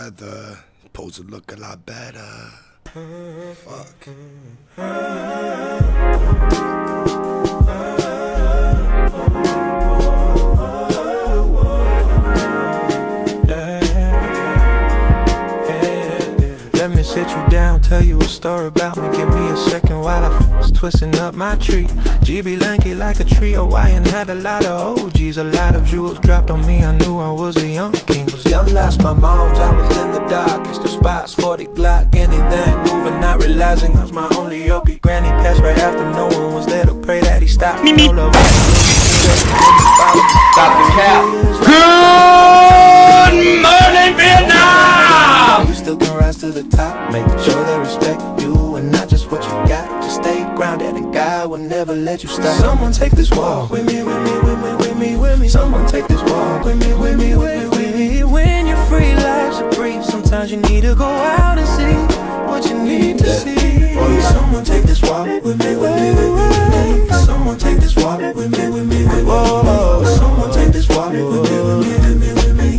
weather. Supposed to look a lot better. Fuck. Let me sit you down, tell you a story about me. Give me a second while I was twisting up my tree. GB lanky like a tree, Hawaiian had a lot of OGs. A lot of jewels dropped on me, I knew I was a young king. Was young, lost my moms, I was in the dark. It's the spots, 40 Glock, anything moving, not realizing I was my only yogi. Granny passed right after no one was there to pray that he stopped me. No love. Stop the cap. Good morning, Vietnam! You still can rise to the top, making sure they respect you and not just what you got. Just stay grounded and God will never let you stop. Someone take this walk with me, with me, with me, with me, with me. Someone take this walk with me, with me, with me, with me. When you're free, life's a breeze. Sometimes you need to go out and see what you need to see. Someone take this walk with me, with me, with me, with me. Someone take this walk with me, with me, with me. Someone take this walk with me, with me, with me, with me.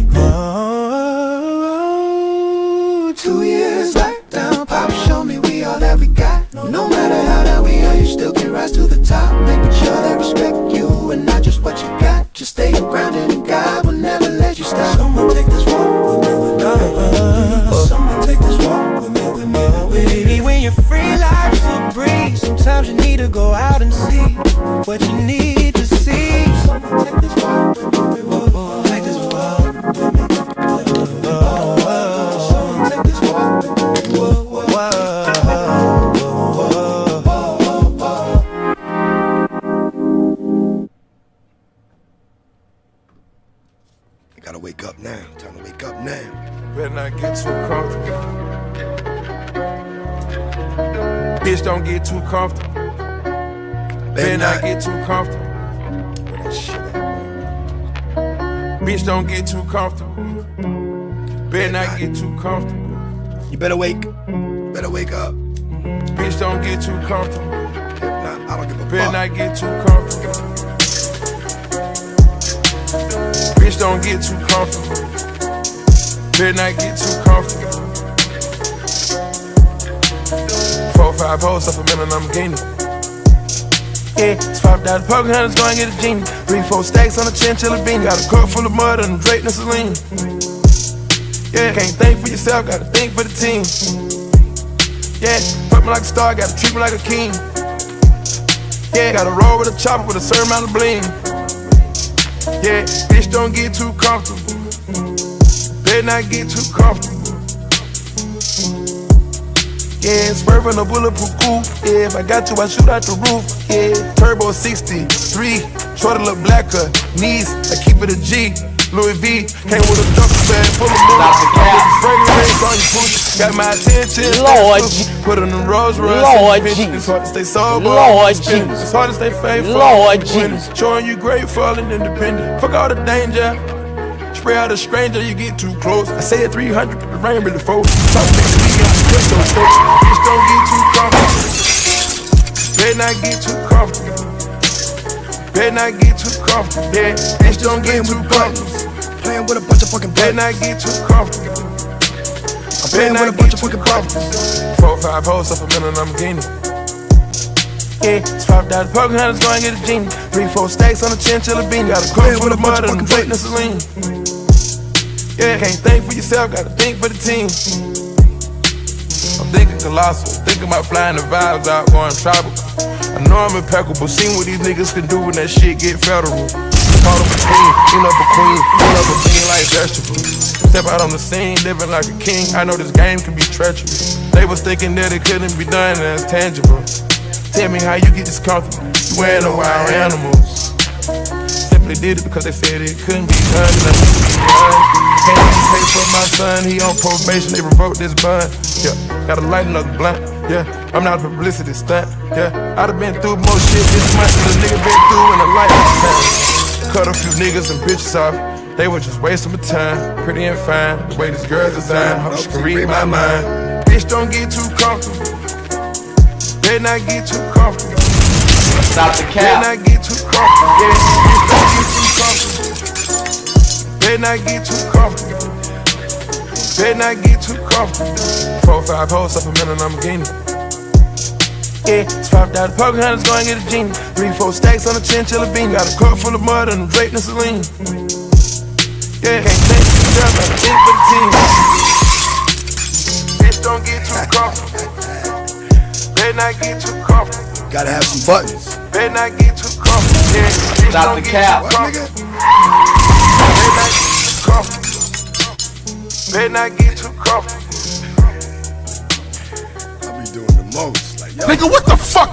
2 years lockdown, Pop showed me we all that we got. No matter how that we are, you still can rise to the top. Making sure they respect you and not just what you got. Just stay grounded and God will never let you stop. Someone take this walk with me, with me. Someone take this walk with me, with me, with me. When you're free, life's a breeze. Sometimes you need to go out and see what you need to see. Someone take this walk with me, with me. Take this walk with me. Gotta wake up now. Time to wake up now. Better not get too comfortable. Bitch, don't get too comfortable. Better not get too comfortable. Where that shit at, man? Bitch, don't get too comfortable. Better not get too comfortable. You better wake up. Bitch, don't get too comfortable. If not, I don't give a Better fuck. not get too comfortable. Bitch, don't get too comfortable. Better not get too comfortable. 4, 5 hoes off a million, I'm gaining. Yeah, swapped out the poker hunters, go and get a genie. 3, 4 stacks on a chinchilla beanie. Got a cup full of mud and Drake and Celine. Yeah, can't think for yourself, gotta think for the team. Yeah, fuck me like a star, gotta treat me like a king. Yeah, gotta roll with a chopper with a certain amount of bling. Yeah, bitch, don't get too comfortable. Better not get too comfortable. Yeah, swerving a bulletproof coupe. Yeah, if I got to, I shoot out the roof. Yeah, turbo 63, shorty look blacker. Knees, I keep it a G. Louis V, came with a duffel bag full of money. Got my attention. Lord, put on the Rolls Royce. Lord It's Jesus. hard to stay sober. Lord It's Jesus. hard to stay faithful. Lord When Jesus. showing you grateful and independent. Fuck all the danger. Spray out a stranger, you get too close. I say at 300, but the rain really falls. Talk to me, bitch, don't get too comfortable. Better not get too comfortable. Better not get too comfortable. Yeah, bitch, don't get too comfortable. Playing with a bunch of fucking Better buttons. not get too comfortable. I'm playing with a bunch of fucking buttons. 4, 5 hoes off a million, I'm gaining. Yeah, swapped out the poker hunters, go and get a genie. 3, 4 stacks on a chinchilla beanie. Got a cup full of mud and Drake and Celine. Yeah, can't think for yourself, gotta think for the team. I'm thinking colossal, thinking about flying the vibes out, going tribal. I know I'm impeccable, seen what these niggas can do when that shit get federal. Caught up a queen, clean up a queen, clean up a bean like vegetables. Step out on the scene, living like a king. I know this game can be treacherous. They was thinking that it couldn't be done and it's tangible. Tell me how you get this comfortable, you wearing the wild animals. Simply did it because they said it couldn't be done. Can't even pay for my son, he on probation, they revoked this bond. Yeah, gotta light another blunt. Yeah, I'm not a publicity stunt. Yeah, I'd have been through more shit this month than a nigga been through in a lifetime. Cut a few niggas and bitches off, they were just wasting my time. Pretty and fine, the way this girl's designed, hope she can read my mind. Bitch, don't get too comfortable. Better not get too comfortable. Stop the Better cap. not get too comfortable. Yeah, bitch, don't get too comfortable. Better not get too comfortable. Better not get too comfortable. 4 or 5 hoes up a minute, I'm Lamborghini. Yeah, swapped out the Pocahontas, go and get a genie. 3, 4 stacks on a chinchilla bean. Got a cup full of mud and a Drake and Celine. Yeah, can't take it up, got a thing for the team. Bitch, don't get too comfortable. Better not get too comfortable. Gotta have some buttons. Better not get too comfortable. Yeah, bitch, Stop don't the get cap. too comfortable. Better not get too comfortable. Better not get too comfortable. I be doing the most. Like, yo. Nigga, what the fuck?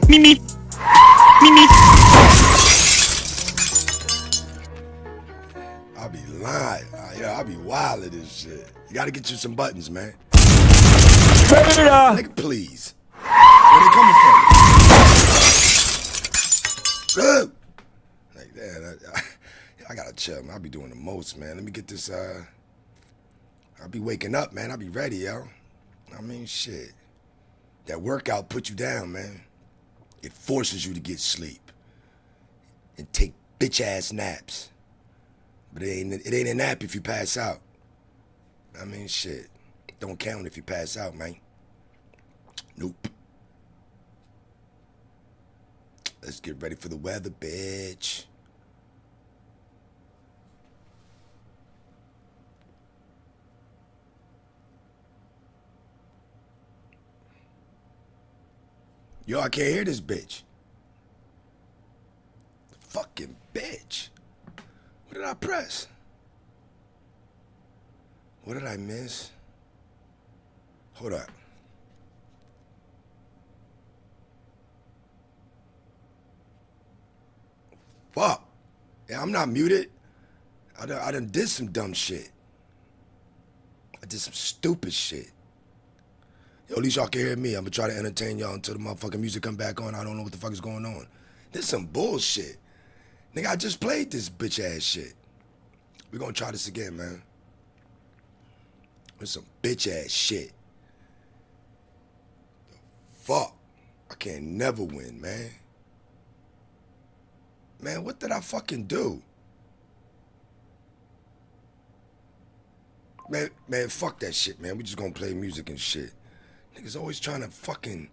Me. I be lying. Yeah, I be wild at this shit. You gotta get you some buttons, man. Nigga, please. Where they coming from? Like that. I gotta chill, man. I be doing the most, man. Let me get this. I be waking up, man. I be ready, yo. I mean, shit. That workout put you down, man. It forces you to get sleep and take bitch ass naps. But it ain't a nap if you pass out. I mean, shit. Don't count if you pass out, man. Nope. Let's get ready for the weather, bitch. Yo, I can't hear this bitch. Fucking bitch. What did I press? What did I miss? Hold up. Fuck. Yeah, I'm not muted. I done did some dumb shit. I did some stupid shit. Yo, at least y'all can hear me. I'm gonna try to entertain y'all until the motherfucking music come back on. I don't know what the fuck is going on. This some bullshit. Nigga, I just played this bitch ass shit. We gonna try this again, man. This some bitch ass shit. The fuck? I can't never win, man. Man, what did I fucking do? Man, fuck that shit, man. We just gonna play music and shit. Niggas always trying to fucking,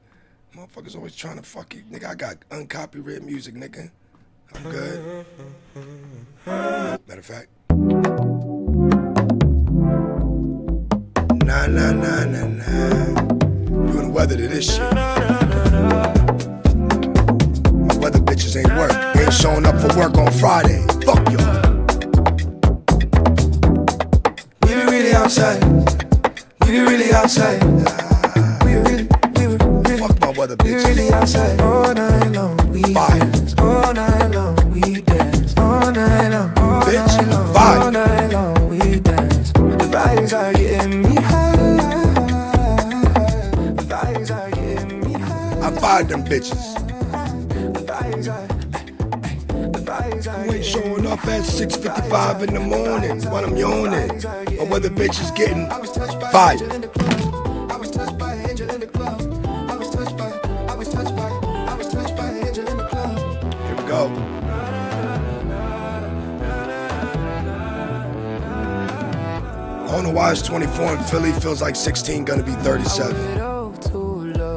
motherfuckers always trying to fucking, nigga, I got uncopyrighted music, nigga. I'm good. Matter of fact. Nah. Doing the weather to this shit. My weather bitches ain't work. They ain't showing up for work on Friday. Fuck y'all. We were really outside. We were really outside. We were really. Fuck my weather We were bitches. really outside. All night long. We dance. All night long. We dance. All night long. All Bitch, night long. fire. All night long. We dance. The vibes are getting me high. The vibes are getting me high. I fired them bitches. The vibes are. The vibes are You ain't showing up at 6:55 in the morning while I'm yawning. My weather bitch is getting fired. I was touched by an angel in the club. I was touched by an angel in the club. Here we go. I don't know why it's 24 in Philly, feels like 16 gonna be 37.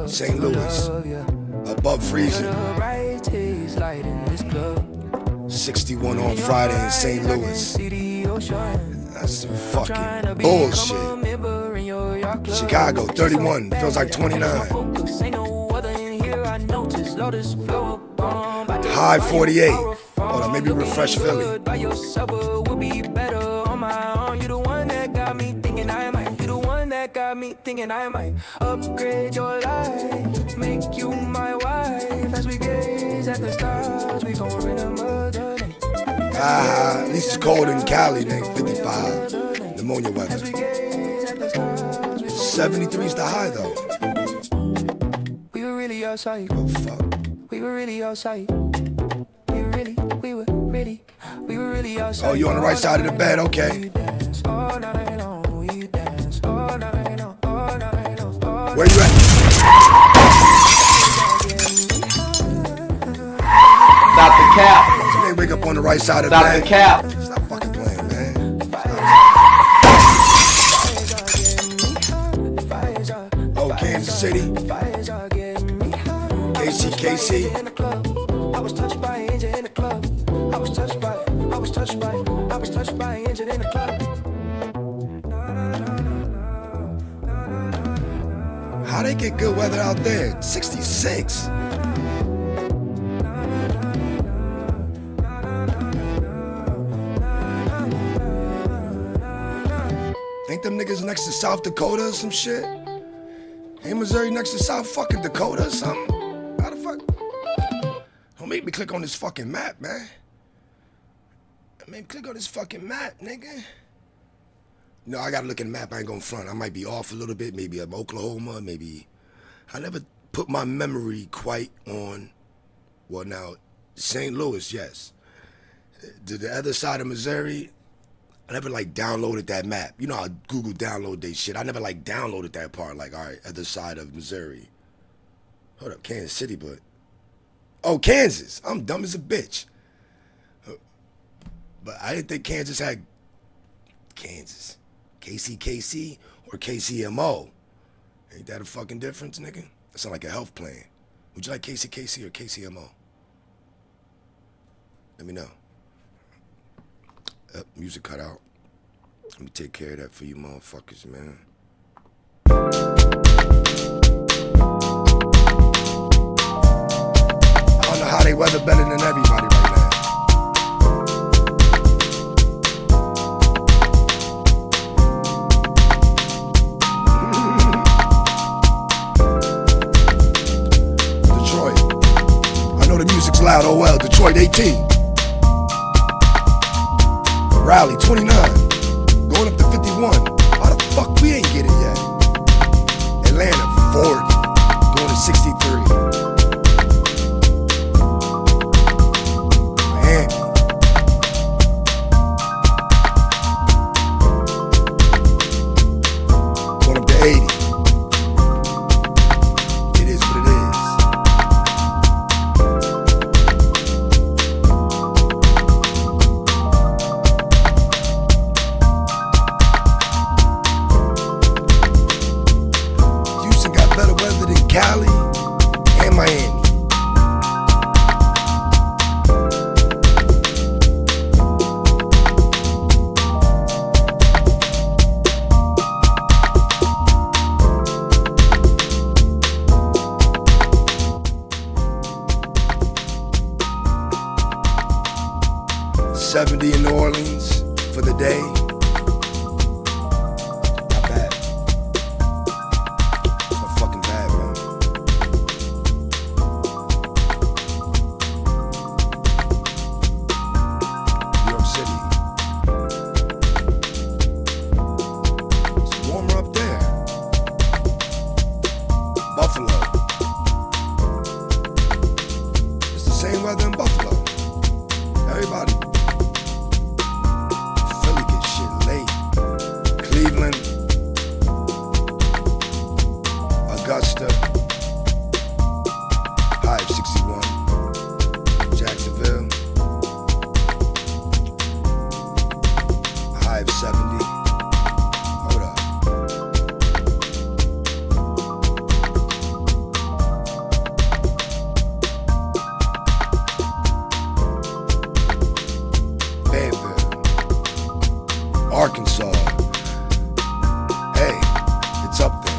St. Louis, above freezing. 61 on Friday in St. Louis. That's some fucking bullshit. Chicago, 31, feels like 29. High 48. Hold on, maybe refresh Philly. Got me thinking I might upgrade your life, make you my wife. As we gaze at the stars, we gon' remember the name. At least it's cold in Cali, then 55. Pneumonia weather. 73 is the high though. We were really outside. Oh fuck. We were really outside. We were really outside. Oh, you on the right side of the bed, okay. Where you at? Stop the cap. They wake up on the right side of Stop the the cap. Stop fucking playing, man. Oh, Kansas City. KC. I was touched by an angel in the club. I was touched by an angel in the club. How they get good weather out there? 66. Ain't them niggas next to South Dakota or some shit? Ain't Missouri next to South fucking Dakota or something? How the fuck? Don't make me click on this fucking map, man. Make me click on this fucking map, nigga. No, I gotta look at the map. I ain't gonna front. I might be off a little bit. Maybe I'm Oklahoma. Maybe I never put my memory quite on. Well, now St. Louis, yes. To the other side of Missouri, I never like downloaded that map. You know how Google download they shit. I never like downloaded that part. Like, all right, other side of Missouri. Hold up, Kansas City, but oh, Kansas. I'm dumb as a bitch. But I didn't think Kansas had Kansas. KCKC or KCMO. Ain't that a fucking difference, nigga? That sound like a health plan. Would you like KCKC or KCMO? Let me know. Music cut out. Let me take care of that for you motherfuckers, man. I don't know how they weather better than everybody right now. The music's loud, oh well. Detroit 18. Raleigh 29. Going up to 51. Why the fuck we ain't get it yet? Atlanta 40. Going to 63. Miami. Going up to 80. It is what it is. 70 in New Orleans for the day. Not bad. It's not fucking bad, man. New York City. It's warmer up there. Buffalo. It's the same weather in Buffalo. Everybody. Cleveland, Augusta, high of 61, Jacksonville, high of 70, hold up. Fayetteville, Arkansas. Hey, it's up there.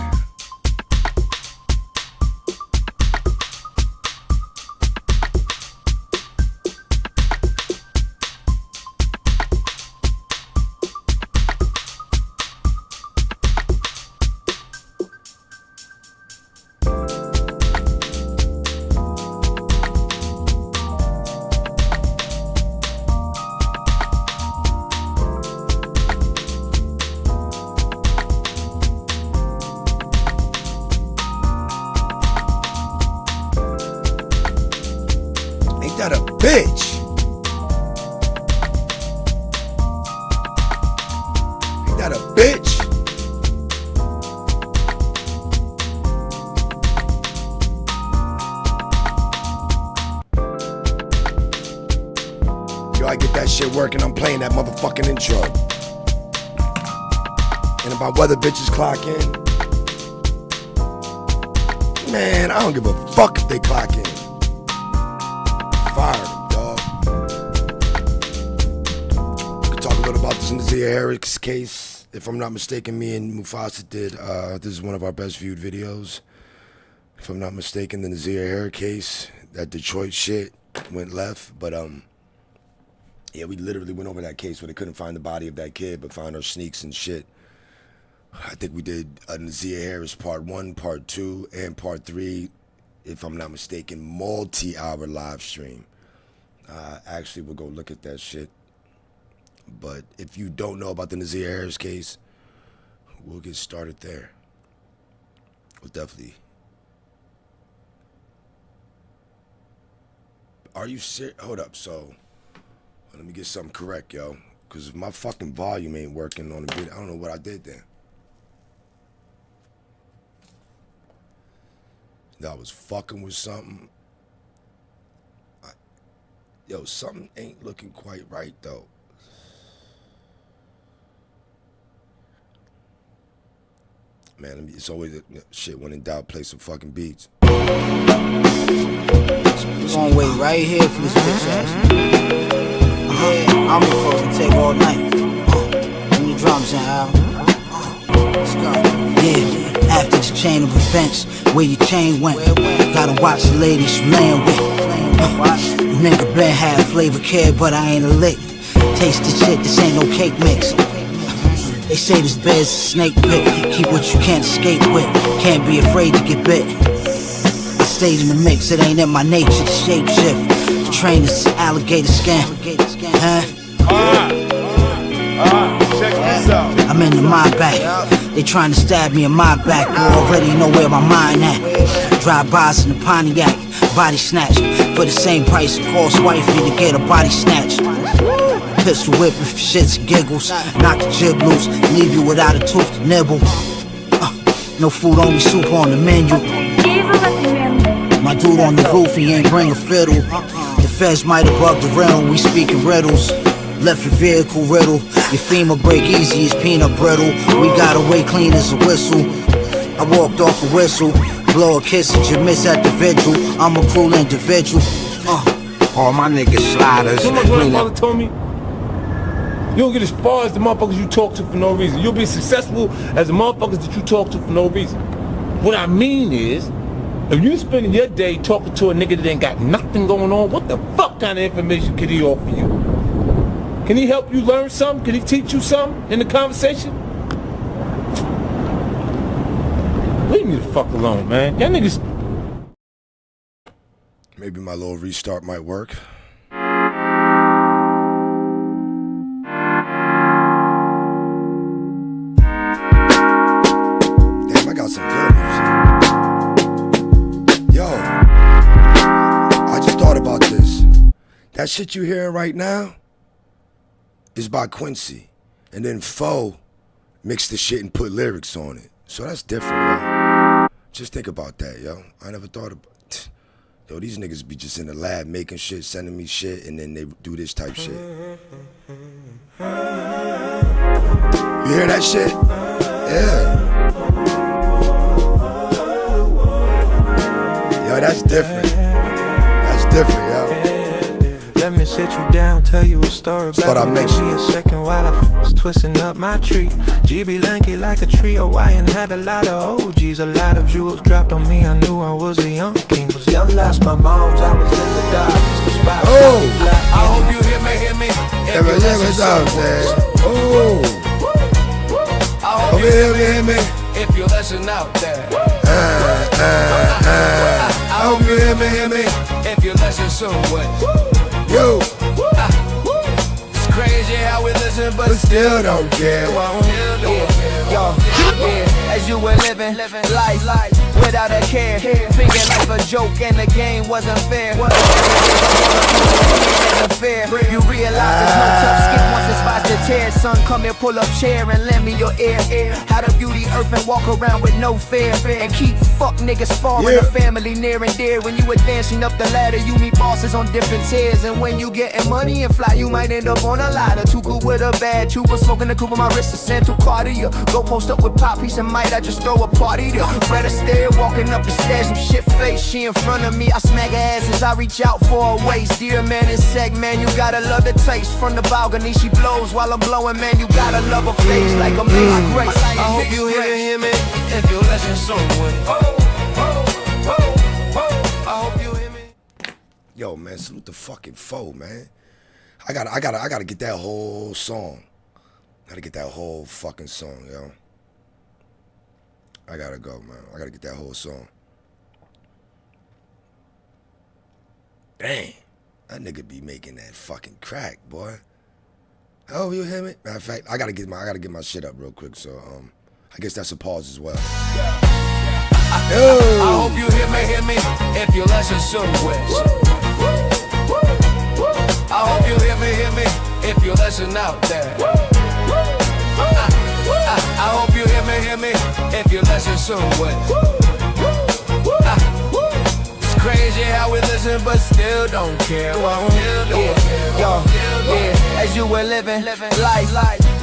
Ain't that a bitch? Ain't that a bitch? shit working, I'm playing that motherfucking intro. And about whether bitches clock in, man, I don't give a fuck if they clock in. Fire them, dog. We could talk a little about this Naziah Harris case. If I'm not mistaken, me and Mufasa did, this is one of our best viewed videos. If I'm not mistaken, the Naziah Harris case, that Detroit shit went left. But, yeah, we literally went over that case where they couldn't find the body of that kid, but found her sneaks and shit. I think we did Naziah Harris part 1, part 2, and part 3, if I'm not mistaken, multi-hour live stream. Actually, we'll go look at that shit. But if you don't know about the Naziah Harris case, we'll get started there. We'll definitely. Are you serious? Hold up, so let me get something correct, yo. Because if my fucking volume ain't working on the video, I don't know what I did then. I was fucking with something. Yo, something ain't looking quite right, though. Man, it's always shit when in doubt, play some fucking beats. We're gonna wait right here for this bitch ass. Yeah, I'm gonna fucking take all night. Bring the drums in, Al. Let's go. Yeah. After the chain of events, where your chain went, gotta watch the ladies you laying with. Nigga been had flavor kid, but I ain't a lick. Taste the shit, this ain't no cake mix. They say this bed's a snake pit. Keep what you can't escape with. Can't be afraid to get bit. I stayed in the mix, it ain't in my nature to shape shift. The train is alligator skin. Huh? Check this out. I'm in the mind back. They trying to stab me in my back. You already know where my mind at. Drive-bys in the Pontiac, body snatch. For the same price it costs wifey to get a body snatch. Pistol whipping for shits and giggles. Knock the jib loose, leave you without a tooth to nibble. No food, only soup on the menu. My dude on the roof, he ain't bring a fiddle. The feds might have bugged the rental, we speaking riddles. Left your vehicle riddle. Your femur break easy as peanut brittle. We got away clean as a whistle. I walked off a whistle. Blow a kiss at your miss at the vigil. I'm a cruel individual. All my niggas sliders. My grandfather told me, you don't get as far as the motherfuckers you talk to for no reason. You'll be successful as the motherfuckers that you talk to for no reason. What I mean is, if you spending your day talking to a nigga that ain't got nothing going on, what the fuck kind of information could he offer you? Can he help you learn something? Can he teach you something in the conversation? Leave me the fuck alone, man. Y'all niggas. Maybe my little restart might work. Damn, I got some good music. Yo, I just thought about this. That shit you hearing right now is by Quincy, and then Foe mixed the shit and put lyrics on it. So that's different, yo. Just think about that, yo. I never thought about it. Yo, these niggas be just in the lab making shit, sending me shit, and then they do this type shit. You hear that shit? Yeah. Yo, that's different. That's different, yo. Let me sit you down, tell you a story about me. Give me a second while I was twisting up my tree. GB lanky like a tree, Hawaiian had a lot of OGs. A lot of jewels dropped on me, I knew I was a young king. Was young, lost my moms, I was in the dark. Just the spot. Oh! I hope you hear me. If you listen out there. Oh! I hope you hear me. If you listen out there. I hope you hear me. If you listen soon, what? Yo! It's crazy how we listen, but still don't care. Yo, as you were living life, when without a care. Thinking life a joke and the game wasn't fair. You realize there's no tough skin once it's spots to tear. Son, come here, pull up chair and lend me your ear. How to beauty earth and walk around with no fear. And keep fuck niggas far in the family near and dear. When you advancing up the ladder, you meet bosses on different tiers. And when you getting money and fly, you might end up on a ladder. Too good with a bad tuber, smoking the coupe on my wrist, a Santa Cartier. Go post up with Pop, piece and might I just throw a party there. Fred Astaire walking up the stairs, some shit face. She in front of me, I smack her ass as I reach out for her waist. Dear man, it's seg, man, you gotta love the taste. From the balcony, she blows while I'm blowing, man, you gotta love her face like amazing grace. I hope you hear me if you listen someone. I hope you hear me. Yo, man, salute the fucking foe, man. I gotta get that whole song. Gotta get that whole fucking song, yo. I gotta go, man. I gotta get that whole song. Dang, that nigga be making that fucking crack, boy. Oh, you hear me? Matter of fact, I gotta get my shit up real quick. So, I guess that's a pause as well. I hope you hear me if you listen soon. I hope you hear me if you listen out there. I hope you hear me if you listen soon. It's crazy how we listen but still don't care. As you were living life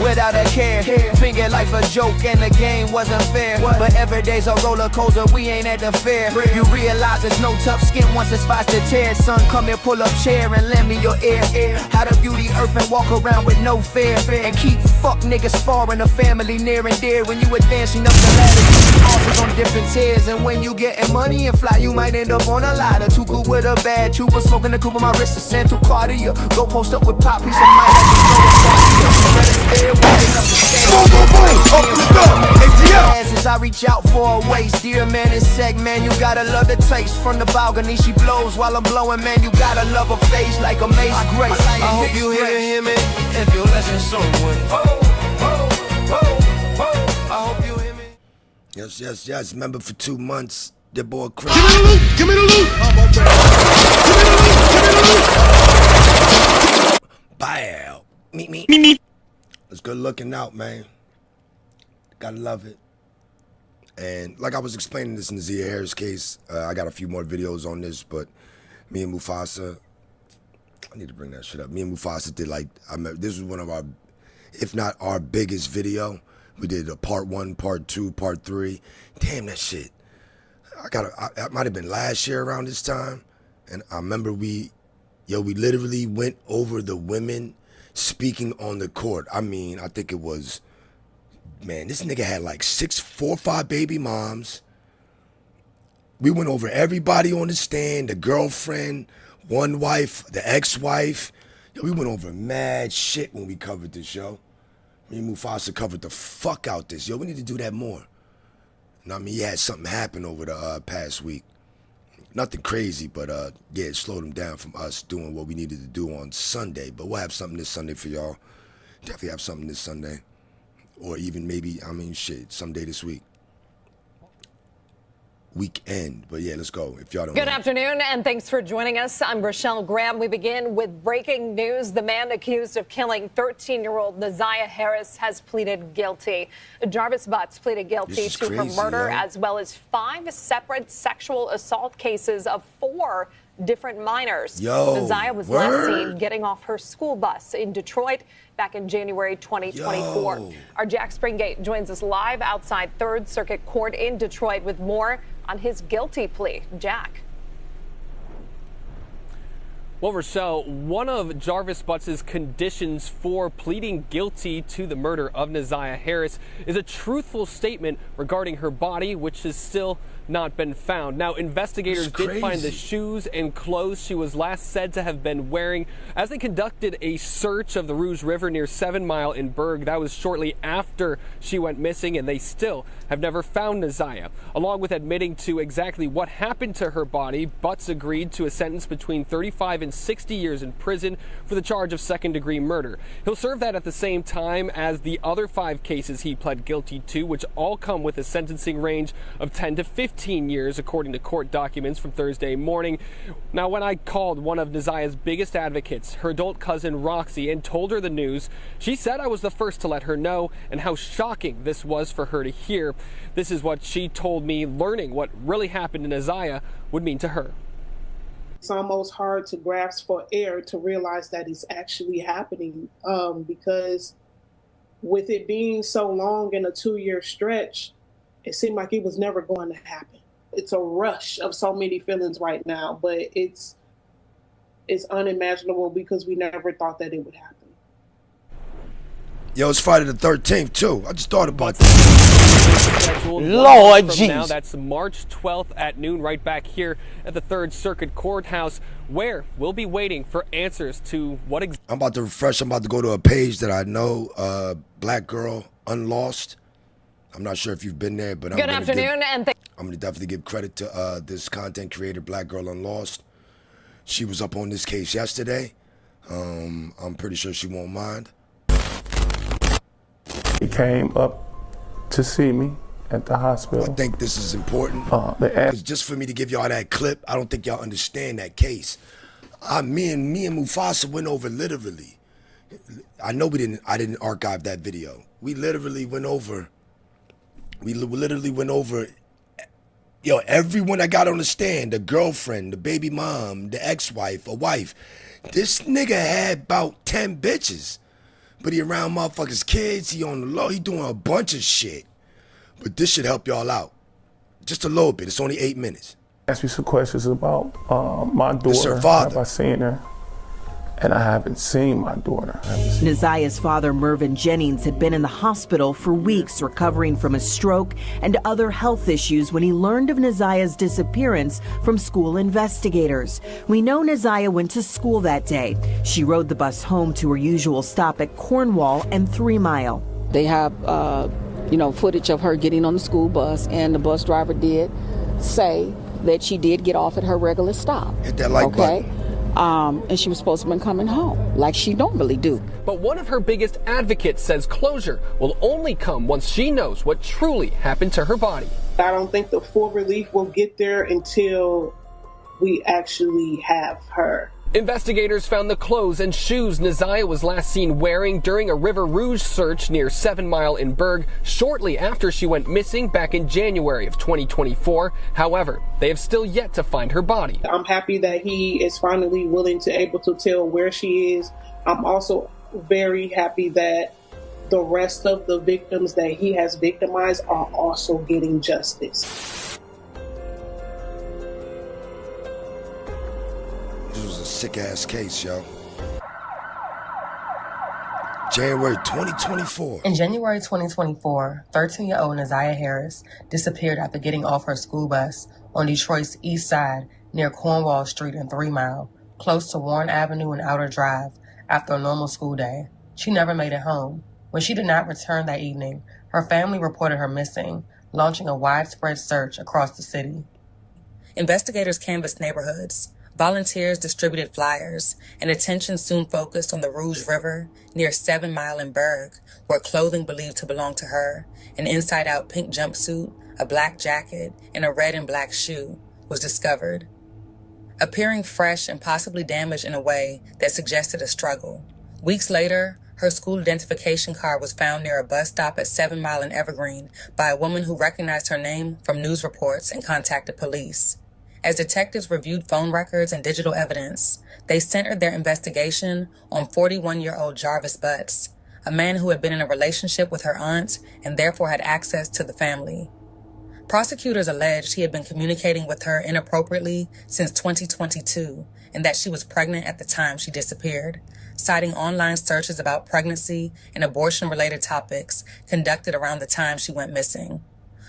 without a care. Thinking life a joke and the game wasn't fair. But every day's a roller coaster, we ain't at the fair. You realize there's no tough skin once it's spots to tear. Son, come here, pull up chair and lend me your ear. How to beauty earth and walk around with no fear. And keep fuck niggas far in the family near and dear. When you advancing up the ladder, you bosses on different tiers. And when you getting money and fly, you might end up on a ladder. Too good with a bad tuber, smoking the coupe on my wrist, a Santa Cartier. Go post up with Pop, piece of might as I reach out for a waist. Dear man, it's seg, man, you gotta love the taste. From the balcony, she blows while I'm blowing, man, you gotta love her face like amazing grace. I hope you hear me if you listen someone. I hope you hear me. Yes. Remember for 2 months, the boy Chris. Give me the loot! Bow. Me. It's good looking out, man. Gotta love it. And like I was explaining this in the Naziah Harris case, I got a few more videos on this, but me and Mufasa, I need to bring that shit up. Me and Mufasa did this was one of our, if not our biggest video. We did a part 1, part 2, part 3. Damn, that shit. That might have been last year around this time. And I remember we literally went over the women speaking on the court. I mean, I think it was, man, this nigga had like 4 or 5 baby moms. We went over everybody on the stand, the girlfriend, one wife, the ex-wife. Yo, we went over mad shit when we covered this, yo. Me and Mufasa covered the fuck out this. Yo, we need to do that more. You know what I mean? He had something happen over the past week. Nothing crazy, but yeah, it slowed him down from us doing what we needed to do on Sunday. But we'll have something this Sunday for y'all. Definitely have something this Sunday. Or even maybe, someday this week. Weekend. But yeah, let's go. If y'all don't know. Good afternoon, and thanks for joining us. I'm Rochelle Graham. We begin with breaking news. The man accused of killing 13-year-old Naziah Harris has pleaded guilty. Jarvis Butts pleaded guilty to her murder, as well as 5 separate sexual assault cases of 4 different minors. Naziah was last seen getting off her school bus in Detroit back in January 2024. Our Jack Springate joins us live outside 3rd Circuit Court in Detroit with more on his guilty plea. Jack. Well, Rochelle, one of Jarvis Butts' conditions for pleading guilty to the murder of Naziah Harris is a truthful statement regarding her body, which has still not been found. Now, investigators did find the shoes and clothes she was last said to have been wearing as they conducted a search of the Rouge River near 7 Mile in Berg. That was shortly after she went missing, and they still have never found Naziah. Along with admitting to exactly what happened to her body, Butts agreed to a sentence between 35 and than 60 years in prison for the charge of second-degree murder. He'll serve that at the same time as the other 5 cases he pled guilty to, which all come with a sentencing range of 10 to 15 years, according to court documents from Thursday morning. Now, when I called one of Naziah's biggest advocates, her adult cousin Roxy, and told her the news, she said I was the first to let her know and how shocking this was for her to hear. This is what she told me learning what really happened to Naziah would mean to her. It's almost hard to grasp for air to realize that it's actually happening, because with it being so long in a 2-year stretch, it seemed like it was never going to happen. It's a rush of so many feelings right now, but it's unimaginable because we never thought that it would happen. Yo, it's Friday the 13th, too. I just thought about that. Lord Jesus. Now, that's March 12th at noon, right back here at the 3rd Circuit Courthouse, where we'll be waiting for answers to what exactly. I'm about to refresh. I'm about to go to a page that I know, Black Girl Unlost. I'm not sure if you've been there, but Good afternoon, and I'm going to definitely give credit to this content creator, Black Girl Unlost. She was up on this case yesterday. I'm pretty sure she won't mind. He came up to see me at the hospital. I think this is important. Because just for me to give y'all that clip, I don't think y'all understand that case. Me and Mufasa went over literally. I know I didn't archive that video. We literally went over. Yo, everyone that got on the stand, the girlfriend, the baby mom, the ex-wife, a wife. This nigga had about 10 bitches. But he around motherfuckers' kids, he on the low, he doing a bunch of shit. But this should help y'all out. Just a little bit, it's only 8 minutes. Ask me some questions about my daughter. It's her father. Have I seen her? And I haven't seen my daughter. Naziah's father, Mervyn Jennings, had been in the hospital for weeks recovering from a stroke and other health issues when he learned of Naziah's disappearance from school investigators. We know Naziah went to school that day. She rode the bus home to her usual stop at Cornwall and 3 Mile. They have, footage of her getting on the school bus, and the bus driver did say that she did get off at her regular stop. Hit that like button. And she was supposed to have been coming home like she normally do. But one of her biggest advocates says closure will only come once she knows what truly happened to her body. I don't think the full relief will get there until we actually have her. Investigators found the clothes and shoes Naziah was last seen wearing during a River Rouge search near 7 Mile in Berg shortly after she went missing back in January of 2024. However, they have still yet to find her body. I'm happy that he is finally willing to able to tell where she is. I'm also very happy that the rest of the victims that he has victimized are also getting justice. This was a sick-ass case, yo. January 2024. In January 2024, 13-year-old Naziah Harris disappeared after getting off her school bus on Detroit's east side near Cornwall Street and 3 Mile, close to Warren Avenue and Outer Drive, after a normal school day. She never made it home. When she did not return that evening, her family reported her missing, launching a widespread search across the city. Investigators canvassed neighborhoods. Volunteers distributed flyers, and attention soon focused on the Rouge River near 7 Mile in Berg, where clothing believed to belong to her, an inside-out pink jumpsuit, a black jacket, and a red and black shoe, was discovered. Appearing fresh and possibly damaged in a way that suggested a struggle. Weeks later, her school identification card was found near a bus stop at 7 Mile in Evergreen by a woman who recognized her name from news reports and contacted police. As detectives reviewed phone records and digital evidence, they centered their investigation on 41-year-old Jarvis Butts, a man who had been in a relationship with her aunt and therefore had access to the family. Prosecutors alleged he had been communicating with her inappropriately since 2022 and that she was pregnant at the time she disappeared, citing online searches about pregnancy and abortion-related topics conducted around the time she went missing.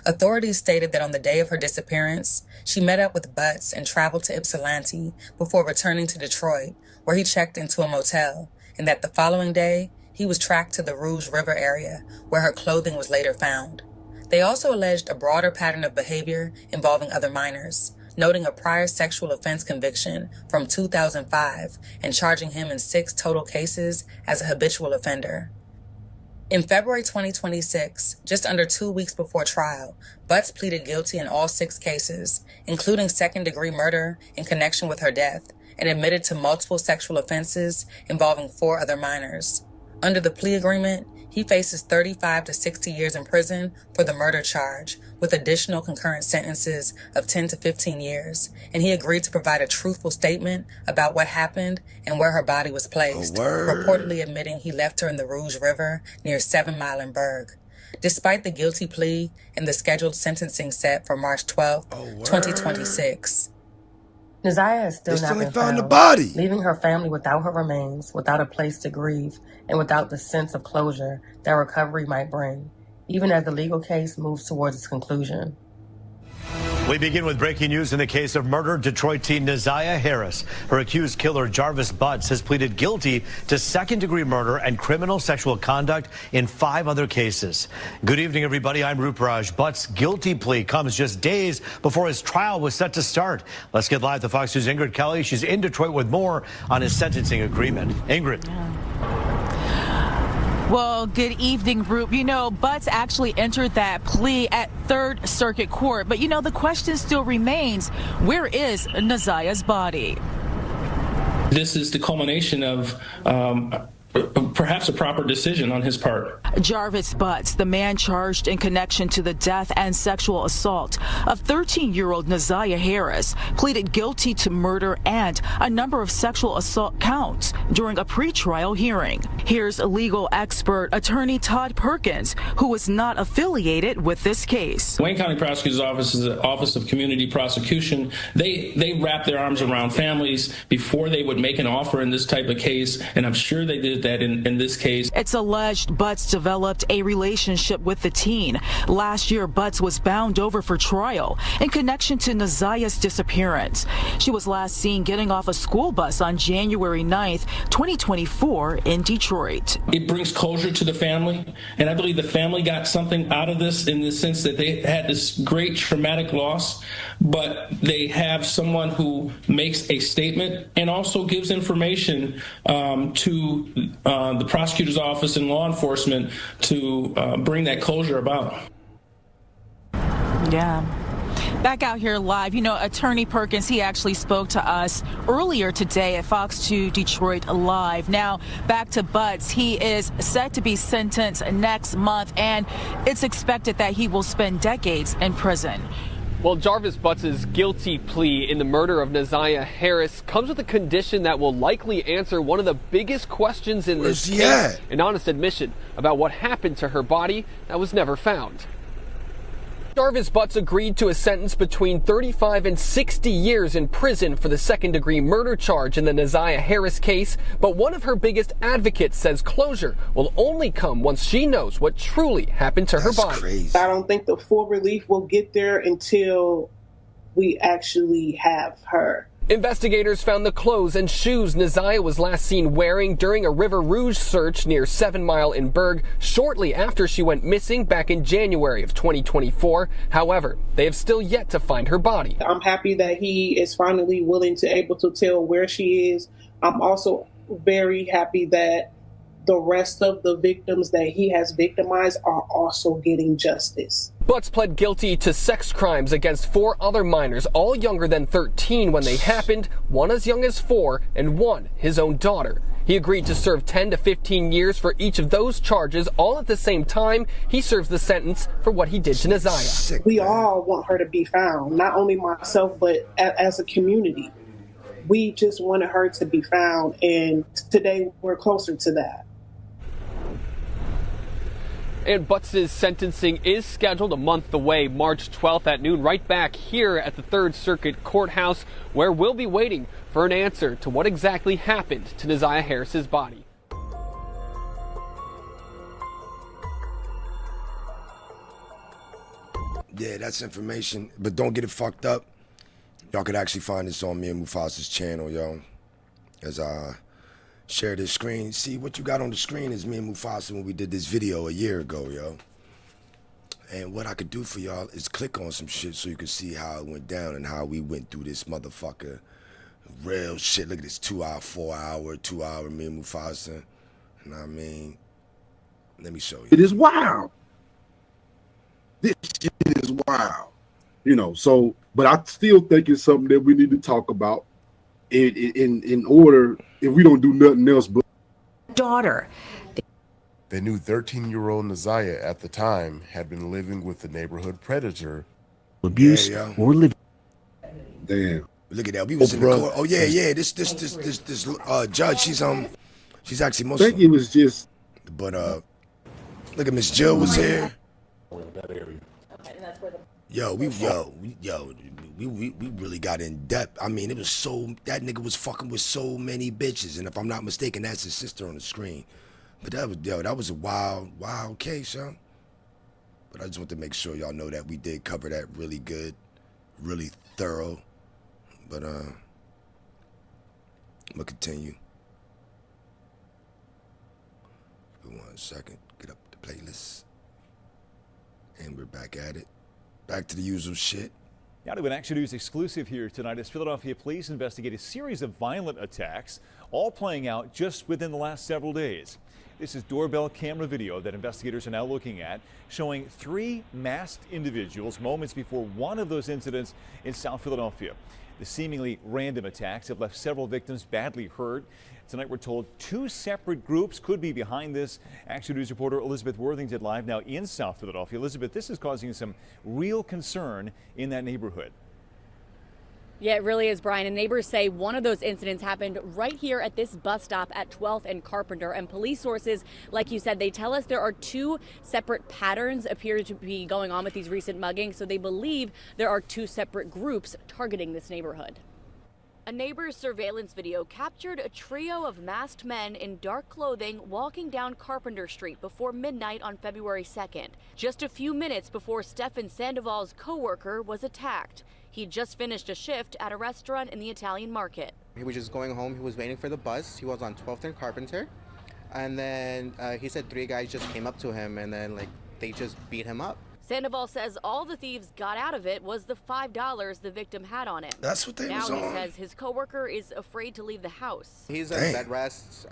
Authorities stated that on the day of her disappearance, she met up with Butts and traveled to Ypsilanti before returning to Detroit, where he checked into a motel, and that the following day, he was tracked to the Rouge River area, where her clothing was later found. They also alleged a broader pattern of behavior involving other minors, noting a prior sexual offense conviction from 2005 and charging him in 6 total cases as a habitual offender. In February 2026, just under 2 weeks before trial, Butts pleaded guilty in all 6 cases, including second-degree murder in connection with her death, and admitted to multiple sexual offenses involving 4 other minors. Under the plea agreement, he faces 35 to 60 years in prison for the murder charge, with additional concurrent sentences of 10 to 15 years, and he agreed to provide a truthful statement about what happened and where her body was placed, reportedly admitting he left her in the Rouge River near 7 Mile in Berg. Despite the guilty plea and the scheduled sentencing set for March 12, 2026. Naziah has still not been found, the body, leaving her family without her remains, without a place to grieve, and without the sense of closure that recovery might bring, even as the legal case moves towards its conclusion. We begin with breaking news in the case of murdered Detroit teen Naziah Harris. Her accused killer, Jarvis Butts, has pleaded guilty to second-degree murder and criminal sexual conduct in 5 other cases. Good evening, everybody. I'm Rupraj. Butts' guilty plea comes just days before his trial was set to start. Let's get live to Fox News' Ingrid Kelly. She's in Detroit with more on his sentencing agreement. Ingrid. Well, good evening, Roop. You know, Butts actually entered that plea at 3rd Circuit Court. But, you know, the question still remains, where is Naziah's body? This is the culmination of perhaps a proper decision on his part. Jarvis Butts, the man charged in connection to the death and sexual assault of 13-year-old Naziah Harris, pleaded guilty to murder and a number of sexual assault counts during a pretrial hearing. Here's legal expert attorney Todd Perkins, who is not affiliated with this case. Wayne County Prosecutor's Office is the Office of Community Prosecution. They wrap their arms around families before they would make an offer in this type of case, and I'm sure they did that in this case. It's alleged Butts developed a relationship with the teen. Last year, Butts was bound over for trial in connection to Naziah's disappearance. She was last seen getting off a school bus on January 9th, 2024 in Detroit. It brings closure to the family, and I believe the family got something out of this in the sense that they had this great traumatic loss, but they have someone who makes a statement and also gives information to the prosecutor's office and law enforcement to bring that closure about. Yeah. Back out here live, you know, Attorney Perkins, he actually spoke to us earlier today at Fox 2 Detroit Live. Now, back to Butts. He is set to be sentenced next month, and it's expected that he will spend decades in prison. Well, Jarvis Butts' guilty plea in the murder of Naziah Harris comes with a condition that will likely answer one of the biggest questions in this case, an honest admission about what happened to her body that was never found. Jarvis Butts agreed to a sentence between 35 and 60 years in prison for the second-degree murder charge in the Naziah Harris case, but one of her biggest advocates says closure will only come once she knows what truly happened to her body. Crazy. I don't think the full relief will get there until we actually have her. Investigators found the clothes and shoes Naziah was last seen wearing during a River Rouge search near 7 Mile in Berg shortly after she went missing back in January of 2024. However, they have still yet to find her body. I'm happy that he is finally willing to able to tell where she is. I'm also very happy that the rest of the victims that he has victimized are also getting justice. Butts pled guilty to sex crimes against 4 other minors, all younger than 13 when they happened, one as young as 4 and one his own daughter. He agreed to serve 10 to 15 years for each of those charges, all at the same time he serves the sentence for what he did to Naziah. We all want her to be found, not only myself, but as a community. We just wanted her to be found, and today we're closer to that. And Butts' sentencing is scheduled a month away, March 12th at noon, right back here at the 3rd Circuit Courthouse, where we'll be waiting for an answer to what exactly happened to Naziah Harris's body. Yeah, that's information, but don't get it fucked up. Y'all could actually find this on me and Mufasa's channel, yo. As I share this screen. See, what you got on the screen is me and Mufasa when we did this video a year ago, yo. And what I could do for y'all is click on some shit so you can see how it went down and how we went through this motherfucker. Real shit. Look at this 2 hour, 4 hour, 2 hour me and Mufasa. You know what I mean? Let me show you. It is wild. This shit is wild. You know, so, but I still think it's something that we need to talk about in order, if we don't do nothing else but. Daughter. They knew 13-year-old Naziah at the time had been living with the neighborhood predator. Abuse or living. Damn. Look at that. We was in the court. Oh yeah. This judge. She's actually Muslim. I think it was just. But look at Miss Jill was here. Yo, we really got in depth. I mean, it was that nigga was fucking with so many bitches, and if I'm not mistaken, that's his sister on the screen. But that was a wild case, yo. But I just want to make sure y'all know that we did cover that really good, really thorough. But I'm gonna continue. Give me 1 second. Get up the playlist, and we're back at it. Back to the usual shit. Now to an Action News exclusive here tonight as Philadelphia police investigate a series of violent attacks, all playing out just within the last several days. This is doorbell camera video that investigators are now looking at, showing 3 masked individuals moments before one of those incidents in South Philadelphia. The seemingly random attacks have left several victims badly hurt. Tonight we're told 2 separate groups could be behind this. Action News reporter Elizabeth Worthington live now in South Philadelphia. Elizabeth, this is causing some real concern in that neighborhood. Yeah, it really is, Brian. And neighbors say one of those incidents happened right here at this bus stop at 12th and Carpenter. And police sources, like you said, they tell us there are 2 separate patterns appear to be going on with these recent muggings. So they believe there are 2 separate groups targeting this neighborhood. A neighbor's surveillance video captured a trio of masked men in dark clothing walking down Carpenter Street before midnight on February 2nd, just a few minutes before Stefan Sandoval's co-worker was attacked. He'd just finished a shift at a restaurant in the Italian market. He was just going home. He was waiting for the bus. He was on 12th and Carpenter. And then he said 3 guys just came up to him and then they just beat him up. Sandoval says all the thieves got out of it was the $5 the victim had on him. That's what they was on. Now he says his coworker is afraid to leave the house. He's at bed rest.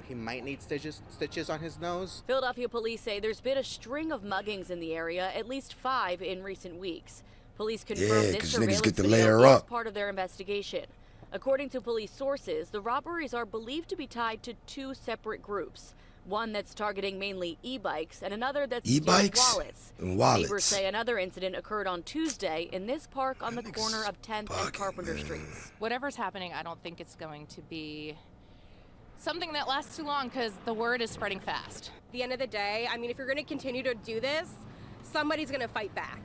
He might need stitches on his nose. Philadelphia police say there's been a string of muggings in the area, at least 5 in recent weeks. Police confirm this surveillance video is part of their investigation. According to police sources, the robberies are believed to be tied to 2 separate groups. One that's targeting mainly e-bikes and another that's stealing wallets. Neighbors say another incident occurred on Tuesday in this park on the corner of 10th and Carpenter Streets. Whatever's happening, I don't think it's going to be something that lasts too long because the word is spreading fast. At the end of the day, I mean, if you're going to continue to do this, somebody's going to fight back.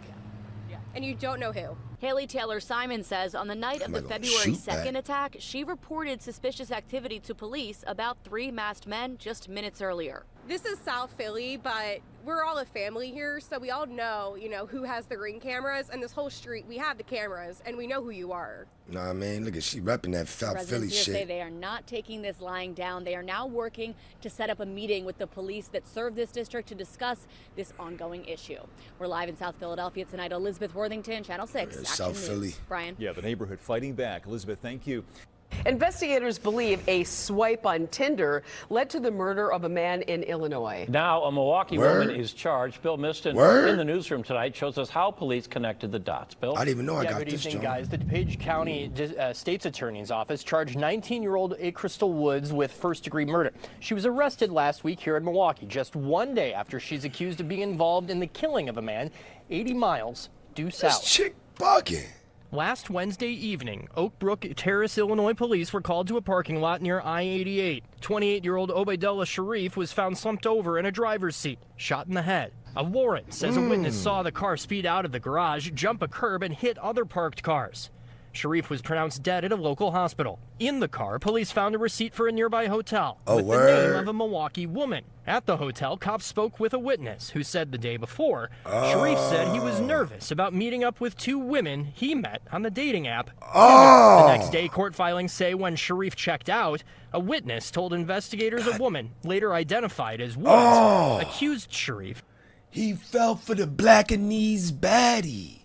And you don't know who. Haley Taylor Simon says on the night of the February 2nd attack, she reported suspicious activity to police about 3 masked men just minutes earlier. This is South Philly, but we're all a family here, so we all know, who has the ring cameras, and this whole street, we have the cameras, and we know who you are. Know what I mean? Look at she repping that South Philly Residents here shit. say they are not taking this lying down. They are now working to set up a meeting with the police that serve this district to discuss this ongoing issue. We're live in South Philadelphia tonight. Elizabeth Worthington, Channel 6. Action South News. Philly. Brian. Yeah, the neighborhood fighting back. Elizabeth, thank you. Investigators believe a swipe on Tinder led to the murder of a man in Illinois. Now a Milwaukee woman is charged. Bill Miston in the newsroom tonight shows us how police connected the dots. Bill? I didn't even know I got good this, evening, John. guys. The DuPage County State's Attorney's Office charged 19-year-old A. Crystal Woods with first-degree murder. She was arrested last week here in Milwaukee, just 1 day after she's accused of being involved in the killing of a man 80 miles due south. This chick bugging. Last Wednesday evening, Oak Brook Terrace, Illinois police were called to a parking lot near I-88. 28-year-old Obaidullah Sharif was found slumped over in a driver's seat, shot in the head. A warrant says a witness saw the car speed out of the garage, jump a curb, and hit other parked cars. Sharif was pronounced dead at a local hospital. In the car, police found a receipt for a nearby hotel with the name of a Milwaukee woman. At the hotel, cops spoke with a witness who said the day before, Sharif said he was nervous about meeting up with 2 women he met on the dating app Tinder. The next day, court filings say when Sharif checked out, a witness told investigators a woman, later identified as Woods, accused Sharif. He fell for the black and knees baddie.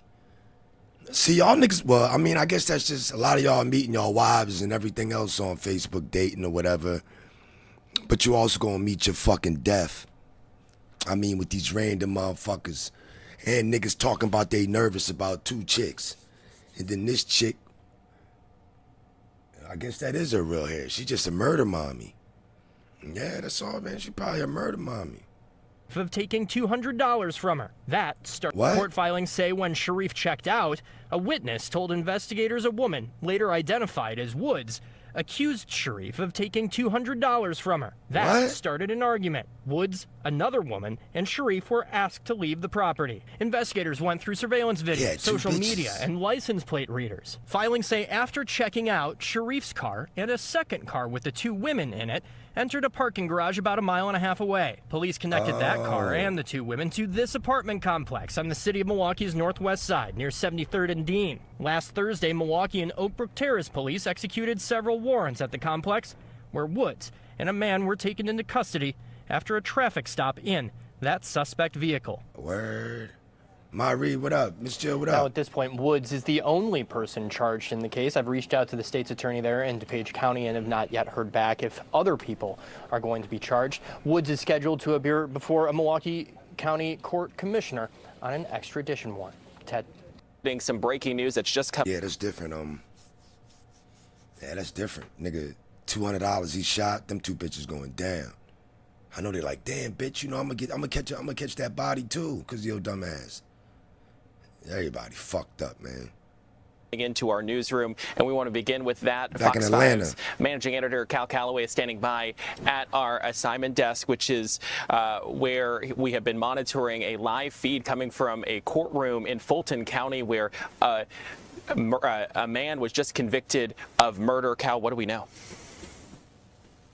See, y'all niggas, well, I mean, I guess that's just a lot of y'all meeting y'all wives and everything else on Facebook dating or whatever. But you also gonna meet your fucking death. I mean, with these random motherfuckers and niggas talking about they nervous about 2 chicks. And then this chick, I guess that is her real hair. She just a murder mommy. Yeah, that's all, man. She probably a murder mommy. Of taking $200 from her. That started. Court filings say when Sharif checked out, a witness told investigators a woman, later identified as Woods, accused Sharif of taking $200 from her. That started an argument. Woods, another woman, and Sharif were asked to leave the property. Investigators went through surveillance video, social media, and license plate readers. Filings say after checking out, Sharif's car and a second car with the 2 women in it entered a parking garage about 1.5 miles away. Police connected that car and the 2 women to this apartment complex on the city of Milwaukee's northwest side near 73rd and Dean. Last Thursday, Milwaukee and Oak Brook Terrace police executed several warrants at the complex where Woods and a man were taken into custody after a traffic stop in that suspect vehicle. Word. Marie, what up? Miss Jill, what up? Now, at this point, Woods is the only person charged in the case. I've reached out to the state's attorney there in DuPage County and have not yet heard back if other people are going to be charged. Woods is scheduled to appear before a Milwaukee County Court Commissioner on an extradition warrant. Ted. Some breaking news that's just come. Yeah, that's different. Yeah, that's different. Nigga, $200 he shot, them 2 bitches going down. I know they're like, damn, bitch, you know, I'm gonna catch that body too, cause of your dumb ass. Everybody fucked up, man. Into our newsroom, and we want to begin with that. Back in Atlanta. 5's managing editor Cal Calloway is standing by at our assignment desk, which is where we have been monitoring a live feed coming from a courtroom in Fulton County where a man was just convicted of murder. Cal, what do we know?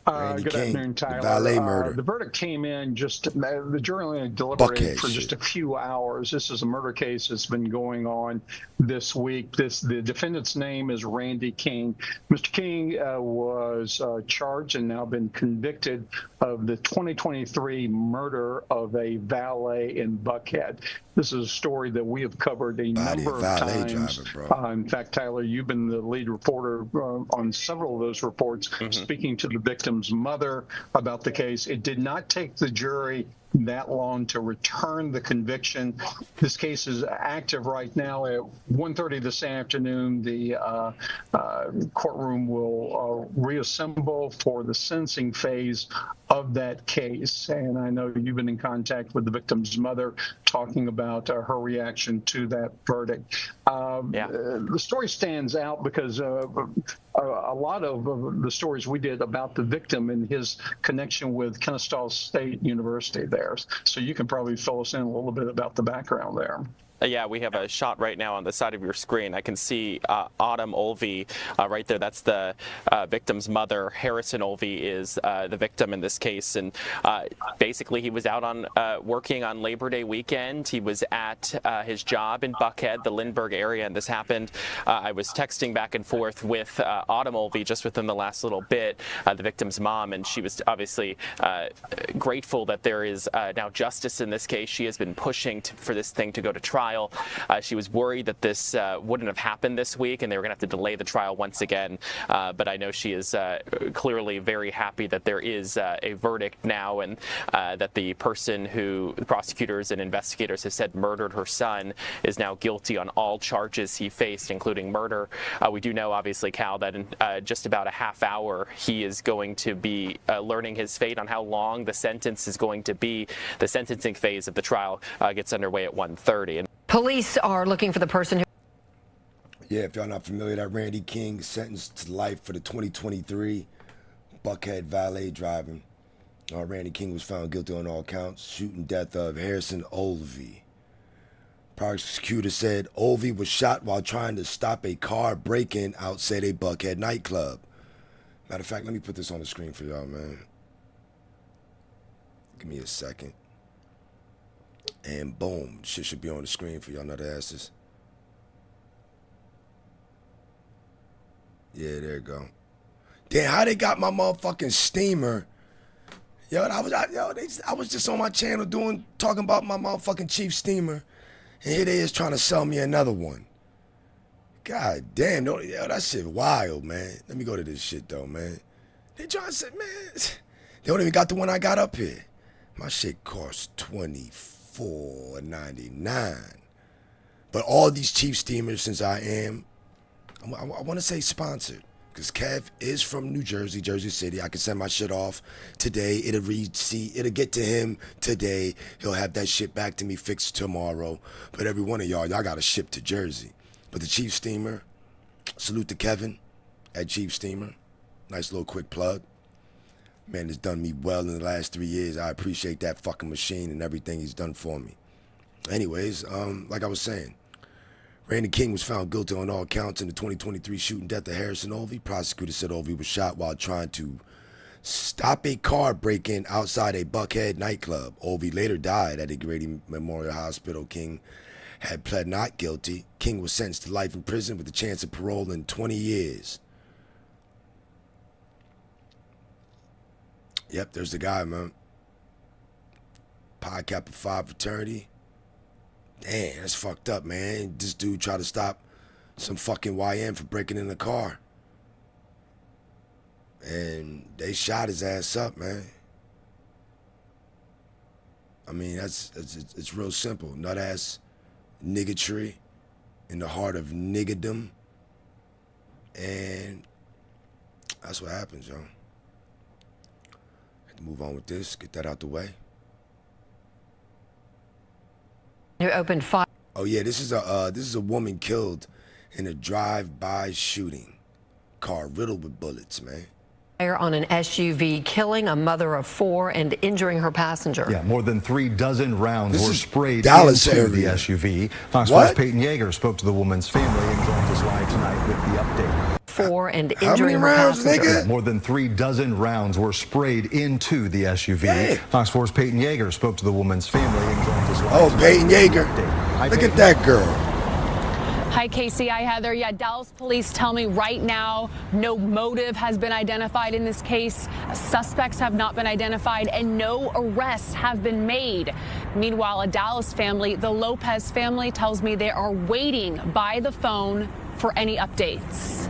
Good afternoon, Tyler. The valet murder. The verdict came in the jury only deliberated for just a few hours. This is a murder case that's been going on this week. The defendant's name is Randy King. Mr. King was charged and now been convicted of the 2023 murder of a valet in Buckhead. This is a story that we have covered a number of times. In fact, Tyler, you've been the lead reporter on several of those reports, speaking to the victim's mother about the case. It did not take the jury that long to return the conviction. This case is active right now. At 1:30 this afternoon, the courtroom will reassemble for the sentencing phase of that case. And I know you've been in contact with the victim's mother, talking about her reaction to that verdict. The story stands out because a lot of the stories we did about the victim and his connection with Kennesaw State University there. So you can probably fill us in a little bit about the background there. Yeah, we have a shot right now on the side of your screen. I can see Autumn Olvey right there. That's the victim's mother. Harrison Olvey is the victim in this case. And basically, he was out on working on Labor Day weekend. He was at his job in Buckhead, the Lindbergh area, and this happened. I was texting back and forth with Autumn Olvey just within the last little bit, the victim's mom, and she was obviously grateful that there is now justice in this case. She has been pushing for this thing to go to trial. She was worried that this wouldn't have happened this week and they were going to have to delay the trial once again. But I know she is clearly very happy that there is a verdict now and that the person who the prosecutors and investigators have said murdered her son is now guilty on all charges he faced, including murder. We do know, obviously, Cal, that in just about a half hour he is going to be learning his fate on how long the sentence is going to be. The sentencing phase of the trial gets underway at 1:30. Police are looking for the person who... Yeah, if y'all not familiar, that Randy King sentenced to life for the 2023 Buckhead valet driving. Randy King was found guilty on all counts, shooting death of Harrison Olvey. Prosecutor said Olvey was shot while trying to stop a car break-in outside a Buckhead nightclub. Matter of fact, let me put this on the screen for y'all, man. Give me a second. And boom, shit should be on the screen for y'all nut asses. Yeah, there you go. Damn, how they got my motherfucking steamer Yo, I was just on my channel talking about my motherfucking Chief Steamer, and here they is trying to sell me another one. God damn, yo, that shit wild, man. Let me go to this shit though, man. They trying to say, man, they don't even got the one I got up here. My shit costs $24.99. But all these Chief Steamers, since I want to say sponsored, because Kev is from New Jersey, Jersey City. I can send my shit off today. It'll get to him today. He'll have that shit back to me fixed tomorrow. But every one of y'all got to ship to Jersey. But the Chief Steamer, salute to Kevin at Chief Steamer. Nice little quick plug. Man, it's done me well in the last 3 years. I appreciate that fucking machine and everything he's done for me. Anyways, like I was saying, Randy King was found guilty on all counts in the 2023 shooting death of Harrison Olvey. Prosecutors said Olvey was shot while trying to stop a car break-in outside a Buckhead nightclub. Olvey later died at a Grady Memorial Hospital. King had pled not guilty. King was sentenced to life in prison with a chance of parole in 20 years. Yep, there's the guy, man. Pi Kappa Phi fraternity. Damn, that's fucked up, man. This dude tried to stop some fucking YN for breaking in the car. And they shot his ass up, man. I mean, it's real simple. Nut-ass niggatry in the heart of niggerdom. And that's what happens, yo. Have to move on with this, get that out the way. You opened fire. Oh yeah, this is a woman killed in a drive-by shooting. Car riddled with bullets, man. On an SUV, killing a mother of 4 and injuring her passenger. Yeah, more than 3 dozen rounds were sprayed Dallas into area. the SUV. Fox 4's Peyton Yeager spoke to the woman's family and joined us live tonight with the update. 4 and injuring her passenger. Yeah, more than 3 dozen rounds were sprayed into the SUV. Yeah. Fox 4's Peyton Yeager spoke to the woman's family and joined us live. Oh, Peyton Yeager. Look at that girl. Hi, Casey. Hi, Heather. Yeah, Dallas police tell me right now no motive has been identified in this case. Suspects have not been identified and no arrests have been made. Meanwhile, a Dallas family, the Lopez family, tells me they are waiting by the phone for any updates.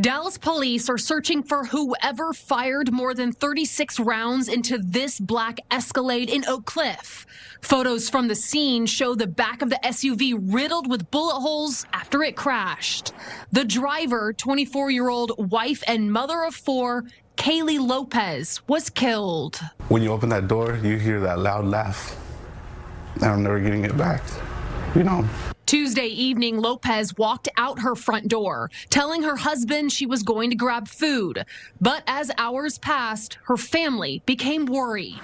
Dallas police are searching for whoever fired more than 36 rounds into this black Escalade in Oak Cliff. Photos from the scene show the back of the SUV riddled with bullet holes after it crashed. The driver, 24-year-old wife and mother of 4, Kaylee Lopez, was killed. When you open that door, you hear that loud laugh. I'm never getting it back, you know. Tuesday evening, Lopez walked out her front door, telling her husband she was going to grab food. But as hours passed, her family became worried.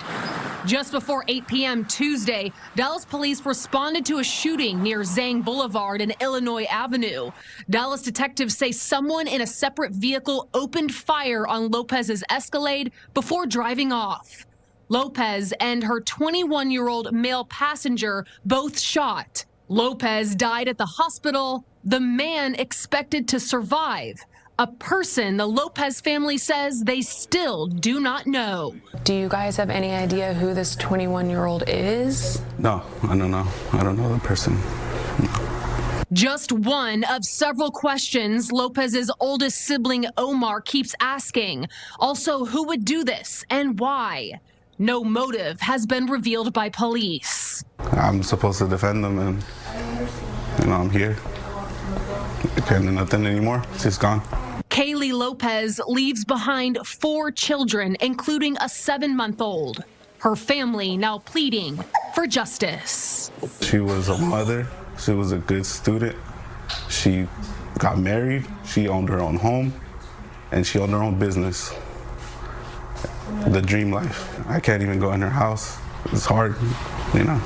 Just before 8 p.m. Tuesday, Dallas police responded to a shooting near Zang Boulevard and Illinois Avenue. Dallas detectives say someone in a separate vehicle opened fire on Lopez's Escalade before driving off. Lopez and her 21-year-old male passenger both shot. Lopez died at the hospital, the man expected to survive. A person the Lopez family says they still do not know. Do you guys have any idea who this 21-year-old is? No, I don't know. I don't know the person. No. Just one of several questions Lopez's oldest sibling Omar keeps asking. Also, who would do this and why? No motive has been revealed by police. I'm supposed to defend them, and I'm here. I can't do nothing anymore. She's gone. Kaylee Lopez leaves behind 4 children, including a 7-month-old. Her family now pleading for justice. She was a mother. She was a good student. She got married. She owned her own home, and she owned her own business. The dream life. I can't even go in her house. It's hard, you know.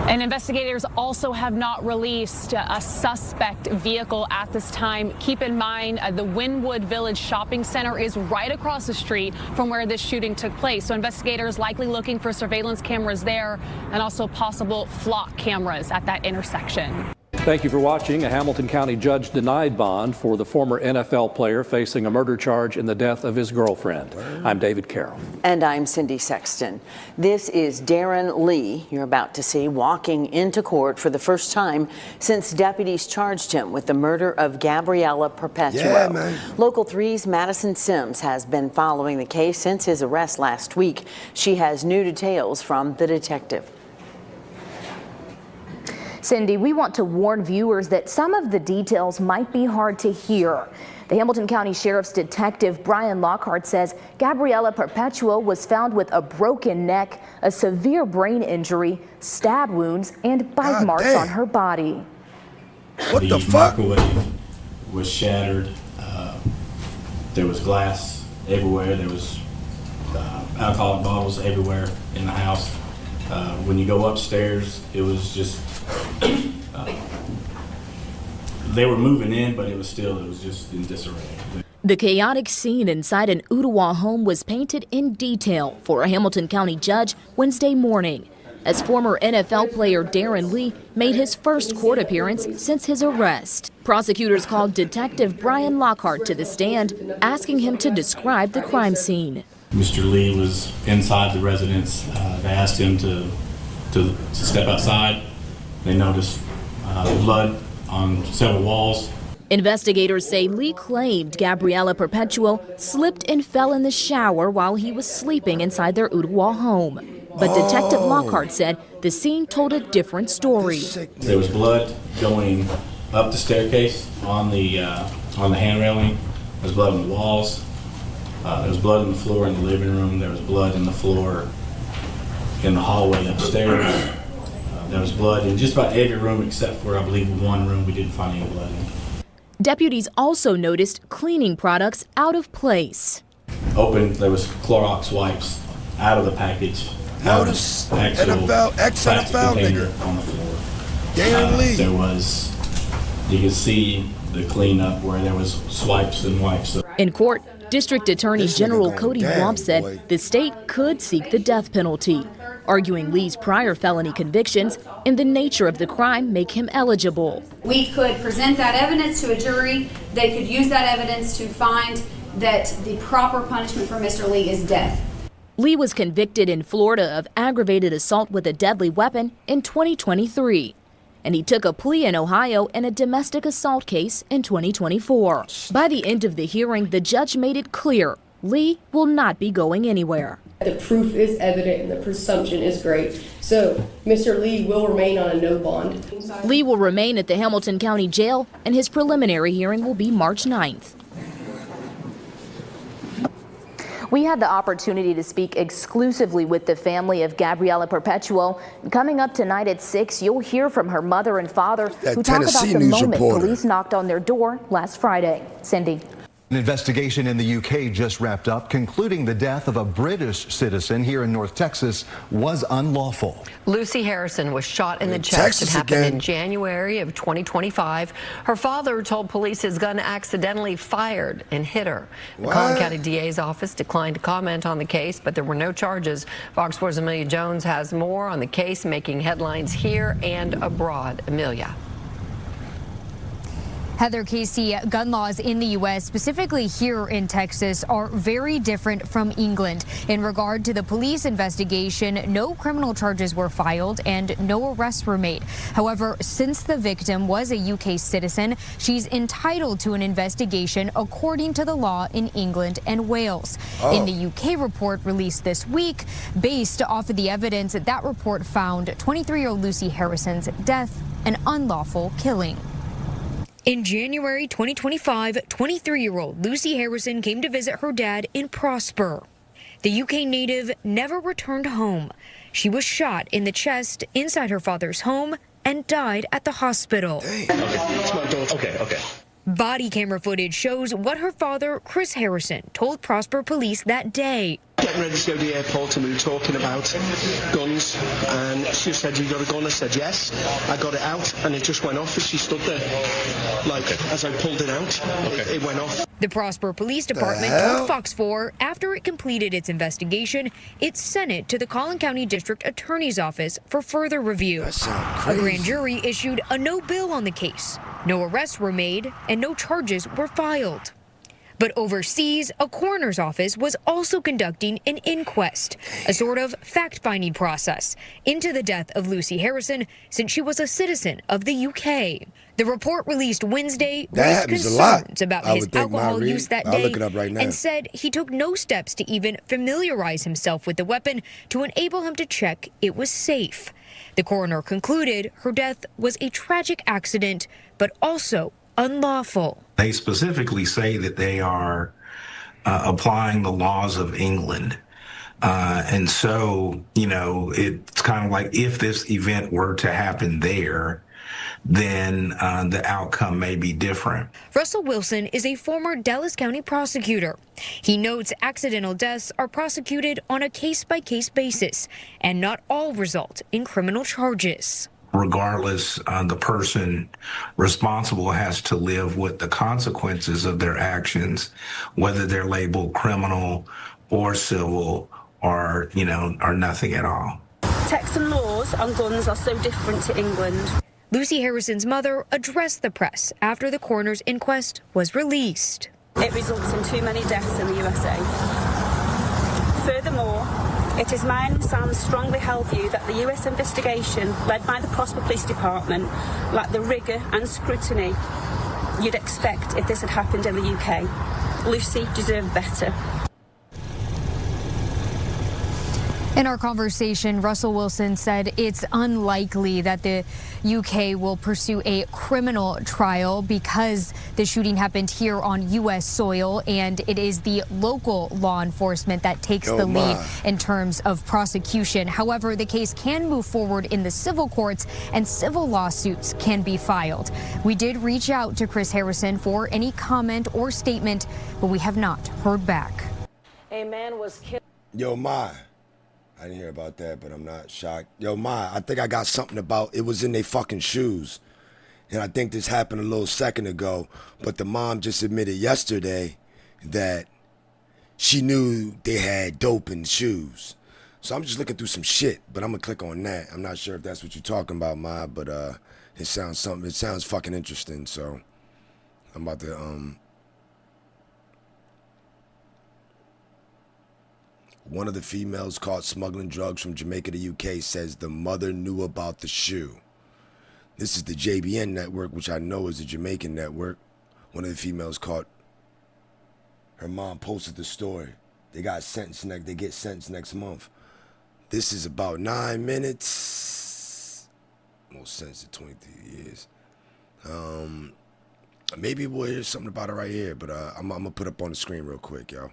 And investigators also have not released a suspect vehicle at this time. Keep in mind, the Wynwood Village Shopping Center is right across the street from where this shooting took place. So investigators likely looking for surveillance cameras there and also possible flock cameras at that intersection. Thank you for watching. A Hamilton County judge denied bond for the former NFL player facing a murder charge in the death of his girlfriend. I'm David Carroll. And I'm Cindy Sexton. This is Darren Lee, you're about to see, walking into court for the first time since deputies charged him with the murder of Gabriella Perpetuo. Yeah, man. Local 3's Madison Sims has been following the case since his arrest last week. She has new details from the detective. Cindy, we want to warn viewers that some of the details might be hard to hear. The Hamilton County Sheriff's Detective Brian Lockhart says Gabriella Perpetuo was found with a broken neck, a severe brain injury, stab wounds, and bite marks on her body. What the fuck? The microwave was shattered. There was glass everywhere. There was alcoholic bottles everywhere in the house. When you go upstairs, it was just they were moving in, but it was just in disarray. The chaotic scene inside an Ottawa home was painted in detail for a Hamilton County judge Wednesday morning, as former NFL player Darren Lee made his first court appearance since his arrest. Prosecutors called Detective Brian Lockhart to the stand, asking him to describe the crime scene. Mr. Lee was inside the residence. They asked him to step outside. They noticed blood on several walls. Investigators say Lee claimed Gabriella Perpetuo slipped and fell in the shower while he was sleeping inside their Ottawa home. But Detective Lockhart said the scene told a different story. There was blood going up the staircase on the hand railing. There was blood on the walls. There was blood on the floor in the living room. There was blood in the floor in the hallway upstairs. There was blood in just about every room except for, I believe, one room we didn't find any blood in. Deputies also noticed cleaning products out of place. Open, there was Clorox wipes out of the package. Notice ex-NFL nigga on the floor. Darren Lee. There was, you could see the cleanup where there was swipes and wipes. In court, District Attorney General Cody Womp said the state could seek the death penalty, arguing Lee's prior felony convictions and the nature of the crime make him eligible. We could present that evidence to a jury. They could use that evidence to find that the proper punishment for Mr. Lee is death. Lee was convicted in Florida of aggravated assault with a deadly weapon in 2023. And he took a plea in Ohio in a domestic assault case in 2024. By the end of the hearing, the judge made it clear Lee will not be going anywhere. The proof is evident and the presumption is great. So Mr. Lee will remain on a no bond. Lee will remain at the Hamilton County Jail, and his preliminary hearing will be March 9th. We had the opportunity to speak exclusively with the family of Gabriella Perpetuo. Coming up tonight at 6, you'll hear from her mother and father who talk about the moment police knocked on their door last Friday. Cindy. An investigation in the UK just wrapped up, concluding the death of a British citizen here in North Texas was unlawful. Lucy Harrison was shot in the chest. It happened in January of 2025. Her father told police his gun accidentally fired and hit her. The Collin County DA's office declined to comment on the case, but there were no charges. Fox 4's Amelia Jones has more on the case, making headlines here and abroad. Amelia. Heather, Casey, gun laws in the U.S., specifically here in Texas, are very different from England. In regard to the police investigation, no criminal charges were filed and no arrests were made. However, since the victim was a U.K. citizen, she's entitled to an investigation according to the law in England and Wales. In the U.K. report released this week, based off of the evidence, that report found 23-year-old Lucy Harrison's death an unlawful killing. In January 2025, 23-year-old Lucy Harrison came to visit her dad in Prosper. The UK native never returned home. She was shot in the chest inside her father's home and died at the hospital. Okay. Body camera footage shows what her father, Chris Harrison, told Prosper police that day. Getting ready to go to the airport and we were talking about guns, and she said, "You got a gun?" I said, "Yes." I got it out and it just went off as she stood there. Like, as I pulled it out, it went off. The Prosper Police Department told Fox 4 after it completed its investigation, it sent it to the Collin County District Attorney's Office for further review. A grand jury issued a no bill on the case. No arrests were made and no charges were filed. But overseas, a coroner's office was also conducting an inquest, a sort of fact-finding process, into the death of Lucy Harrison since she was a citizen of the UK. The report released Wednesday raised concerns about his alcohol use that day and said he took no steps to even familiarize himself with the weapon to enable him to check it was safe. The coroner concluded her death was a tragic accident, but also unlawful. They specifically say that they are applying the laws of England. And so, you know, it's kind of like if this event were to happen there, then the outcome may be different. Russell Wilson is a former Dallas County prosecutor. He notes accidental deaths are prosecuted on a case-by-case basis, and not all result in criminal charges. Regardless, the person responsible has to live with the consequences of their actions, whether they're labeled criminal or civil or, you know, or nothing at all. Texan laws on guns are so different to England. Lucy Harrison's mother addressed the press after the coroner's inquest was released. It results in too many deaths in the USA. Furthermore, it is mine and Sam's strongly held view that the US investigation led by the Prosper Police Department lacked the rigour and scrutiny you'd expect if this had happened in the UK. Lucy deserved better. In our conversation, Russell Wilson said it's unlikely that the UK will pursue a criminal trial because the shooting happened here on U.S. soil, and it is the local law enforcement that takes the lead in terms of prosecution. However, the case can move forward in the civil courts, and civil lawsuits can be filed. We did reach out to Chris Harrison for any comment or statement, but we have not heard back. A man was killed. Yo, Ma. I didn't hear about that, but I'm not shocked. Yo, Ma, I think I got something about it was in their fucking shoes. And I think this happened a little second ago, but the mom just admitted yesterday that she knew they had dope in the shoes. So I'm just looking through some shit, but I'm gonna click on that. I'm not sure if that's what you're talking about, Ma, but it sounds fucking interesting, so I'm about to one of the females caught smuggling drugs from Jamaica to UK says the mother knew about the shoe. This is the JBN network, which I know is a Jamaican network. One of the females caught, her mom posted the story. They get sentenced next month. This is about 9 minutes. Most sentenced to 23 years. Maybe we'll hear something about it right here, but I'm gonna put up on the screen real quick, yo.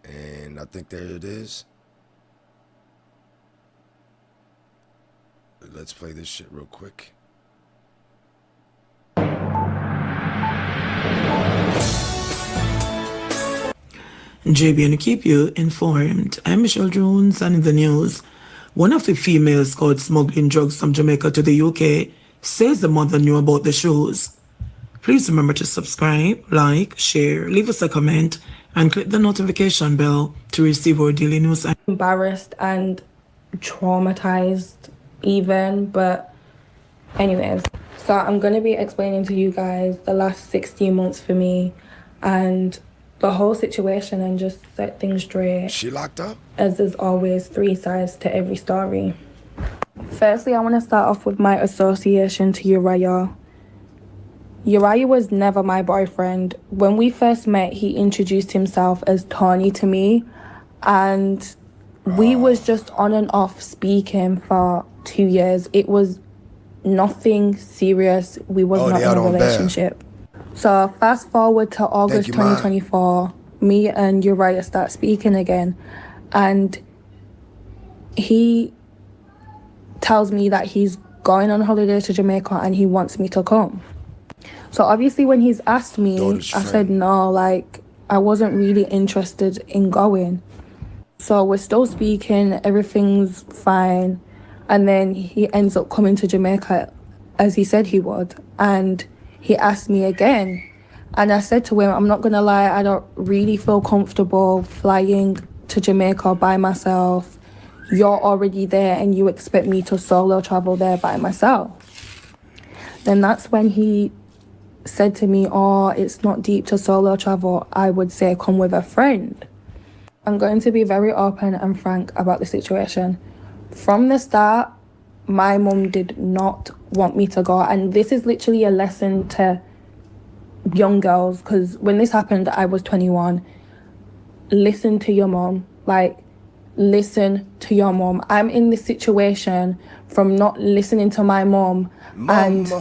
And I think there it is. Let's play this shit real quick. JB, to keep you informed, I'm Michelle Jones, and in the news, one of the females caught smuggling drugs from Jamaica to the UK says the mother knew about the shoes. Please remember to subscribe, like, share, leave us a comment, and click the notification bell to receive our daily news. Embarrassed and traumatized even, but anyways. So I'm going to be explaining to you guys the last 16 months for me and the whole situation and just set things straight. She locked up? As there's always 3 sides to every story. Firstly, I want to start off with my association to Uriah. Uriah was never my boyfriend. When we first met, he introduced himself as Tony to me, and we was just on and off speaking for 2 years. It was nothing serious. We was not in a relationship. So fast forward to August 2024, me and Uriah start speaking again, and he tells me that he's going on holiday to Jamaica and he wants me to come. So obviously when he's asked me, I said no, like, I wasn't really interested in going. So we're still speaking, everything's fine. And then he ends up coming to Jamaica as he said he would. And he asked me again. And I said to him, I'm not gonna lie, I don't really feel comfortable flying to Jamaica by myself. You're already there and you expect me to solo travel there by myself. Then that's when he said to me, oh, it's not deep to solo travel. I would say come with a friend. I'm going to be very open and frank about the situation. From the start, my mum did not want me to go. And this is literally a lesson to young girls, because when this happened, I was 21. Listen to your mum. Like, listen to your mum. I'm in this situation from not listening to my mum and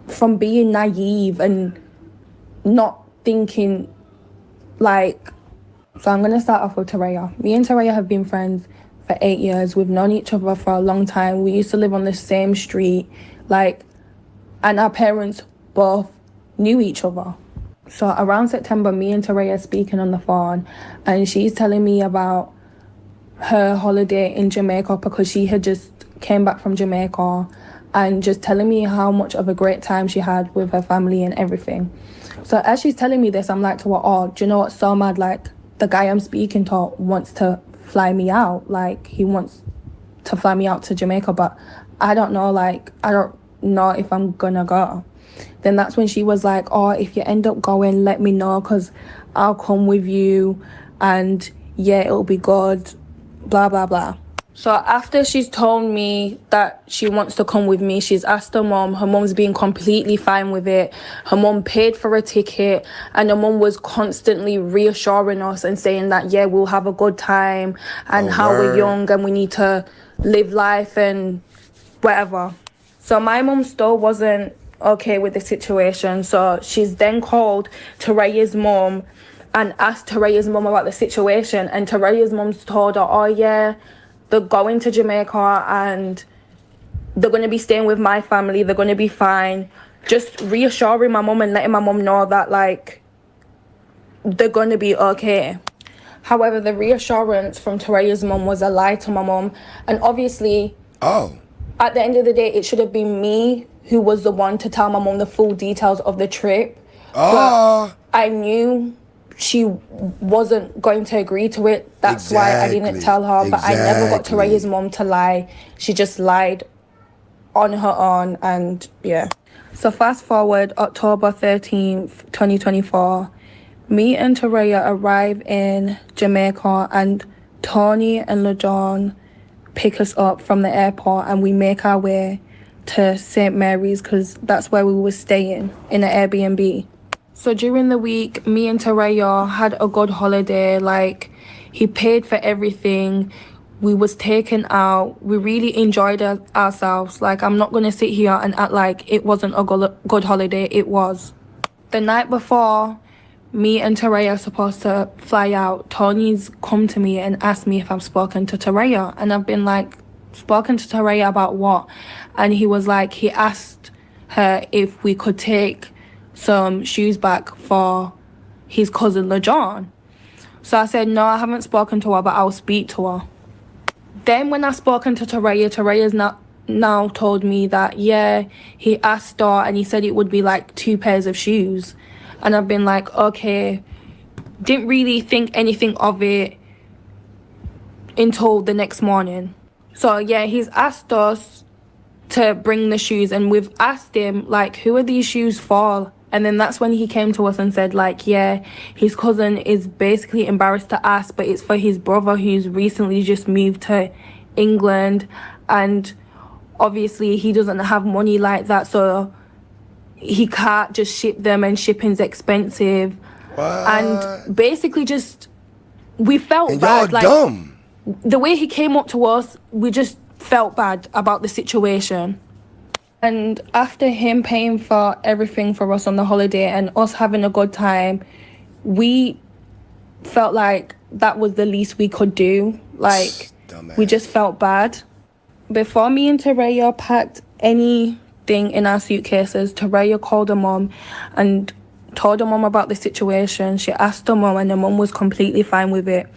from being naive and not thinking, like... So I'm going to start off with Taraya. Me and Taraya have been friends for 8 years. We've known each other for a long time. We used to live on the same street, like, and our parents both knew each other. So around September, me and Taraya are speaking on the phone, and she's telling me about her holiday in Jamaica because she had just came back from Jamaica, and just telling me how much of a great time she had with her family and everything. So as she's telling me this, I'm like to her, oh, do you know what's so mad? Like, the guy I'm speaking to wants to fly me out. Like, he wants to fly me out to Jamaica, but I don't know, like, I don't know if I'm gonna go. Then that's when she was like, oh, if you end up going, let me know, because I'll come with you, and yeah, it'll be good, blah, blah, blah. So after she's told me that she wants to come with me, she's asked her mum. Her mum's been completely fine with it. Her mum paid for a ticket, and her mum was constantly reassuring us and saying that, yeah, we'll have a good time, and how we're young and we need to live life and whatever. So my mum still wasn't okay with the situation. So she's then called Taraya's mum and asked Taraya's mum about the situation, and Taraya's mum's told her, oh yeah, they're going to Jamaica and they're going to be staying with my family. They're going to be fine. Just reassuring my mum and letting my mum know that, like, they're going to be okay. However, the reassurance from Taraya's mum was a lie to my mum. And obviously, at the end of the day, it should have been me who was the one to tell my mum the full details of the trip. But I knew she wasn't going to agree to it. That's why I didn't tell her. But I never got Taraya's mom to lie. She just lied on her own, and yeah. So fast forward, October 13th, 2024, me and Taraya arrive in Jamaica, and Tony and LeJohn pick us up from the airport, and we make our way to St. Mary's because that's where we were staying, in an Airbnb. So during the week, me and Taraya had a good holiday. Like, he paid for everything. We was taken out. We really enjoyed ourselves. Like, I'm not going to sit here and act like it wasn't a good holiday. It was. The night before me and Taraya are supposed to fly out, Tony's come to me and asked me if I've spoken to Taraya. And I've been like, spoken to Taraya about what? And he was like, he asked her if we could take some shoes back for his cousin LeJohn. So I said, no, I haven't spoken to her, but I'll speak to her. Then when I spoken to Taraya, Taraya's now told me that, yeah, he asked her and he said it would be like 2 pairs of shoes. And I've been like, okay, didn't really think anything of it until the next morning. So yeah, he's asked us to bring the shoes, and we've asked him, like, who are these shoes for? And then that's when he came to us and said, like, yeah, his cousin is basically embarrassed to ask, but it's for his brother who's recently just moved to England, and obviously he doesn't have money like that, so he can't just ship them, and shipping's expensive. And basically just, we felt and bad. Y'all like, dumb. The way he came up to us, we just felt bad about the situation. And after him paying for everything for us on the holiday and us having a good time, we felt like that was the least we could do. Like, we just felt bad. Before me and Taraya packed anything in our suitcases, Taraya called her mom and told her mum about the situation. She asked her mum, and her mum was completely fine with it.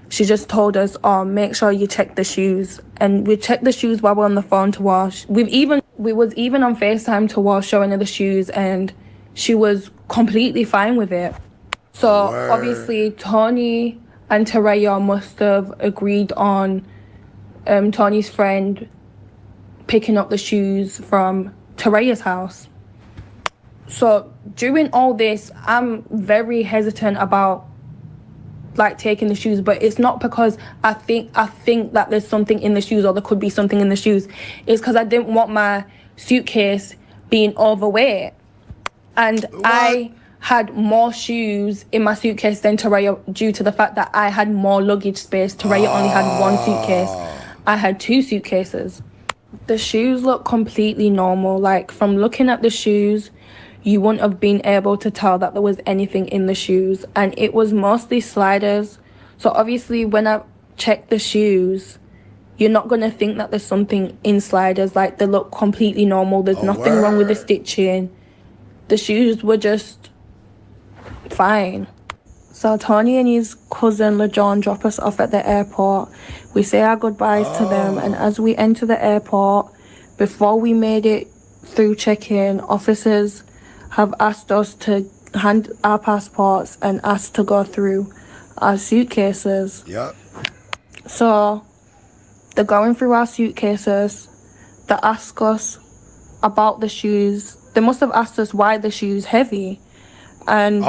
She just told us, oh, make sure you check the shoes. And we checked the shoes while we're on the phone to wash. We was even on FaceTime to wash, showing her the shoes, and she was completely fine with it. So obviously Tony and Teraya must have agreed on Tony's friend picking up the shoes from Teraya's house. So during all this, I'm very hesitant about like taking the shoes, but it's not because I think that there's something in the shoes or there could be something in the shoes. It's because I didn't want my suitcase being overweight. And I had more shoes in my suitcase than Teraya due to the fact that I had more luggage space. Teraya only had one suitcase. I had 2 suitcases. The shoes look completely normal. Like, from looking at the shoes, you wouldn't have been able to tell that there was anything in the shoes. And it was mostly sliders. So obviously when I checked the shoes, you're not going to think that there's something in sliders. Like, they look completely normal. There's nothing wrong with the stitching. The shoes were just fine. So Tony and his cousin LeJohn drop us off at the airport. We say our goodbyes to them, and as we enter the airport, before we made it through check-in, officers have asked us to hand our passports and asked to go through our suitcases. Yep. So they're going through our suitcases. They ask us about the shoes. They must have asked us why the shoes heavy. And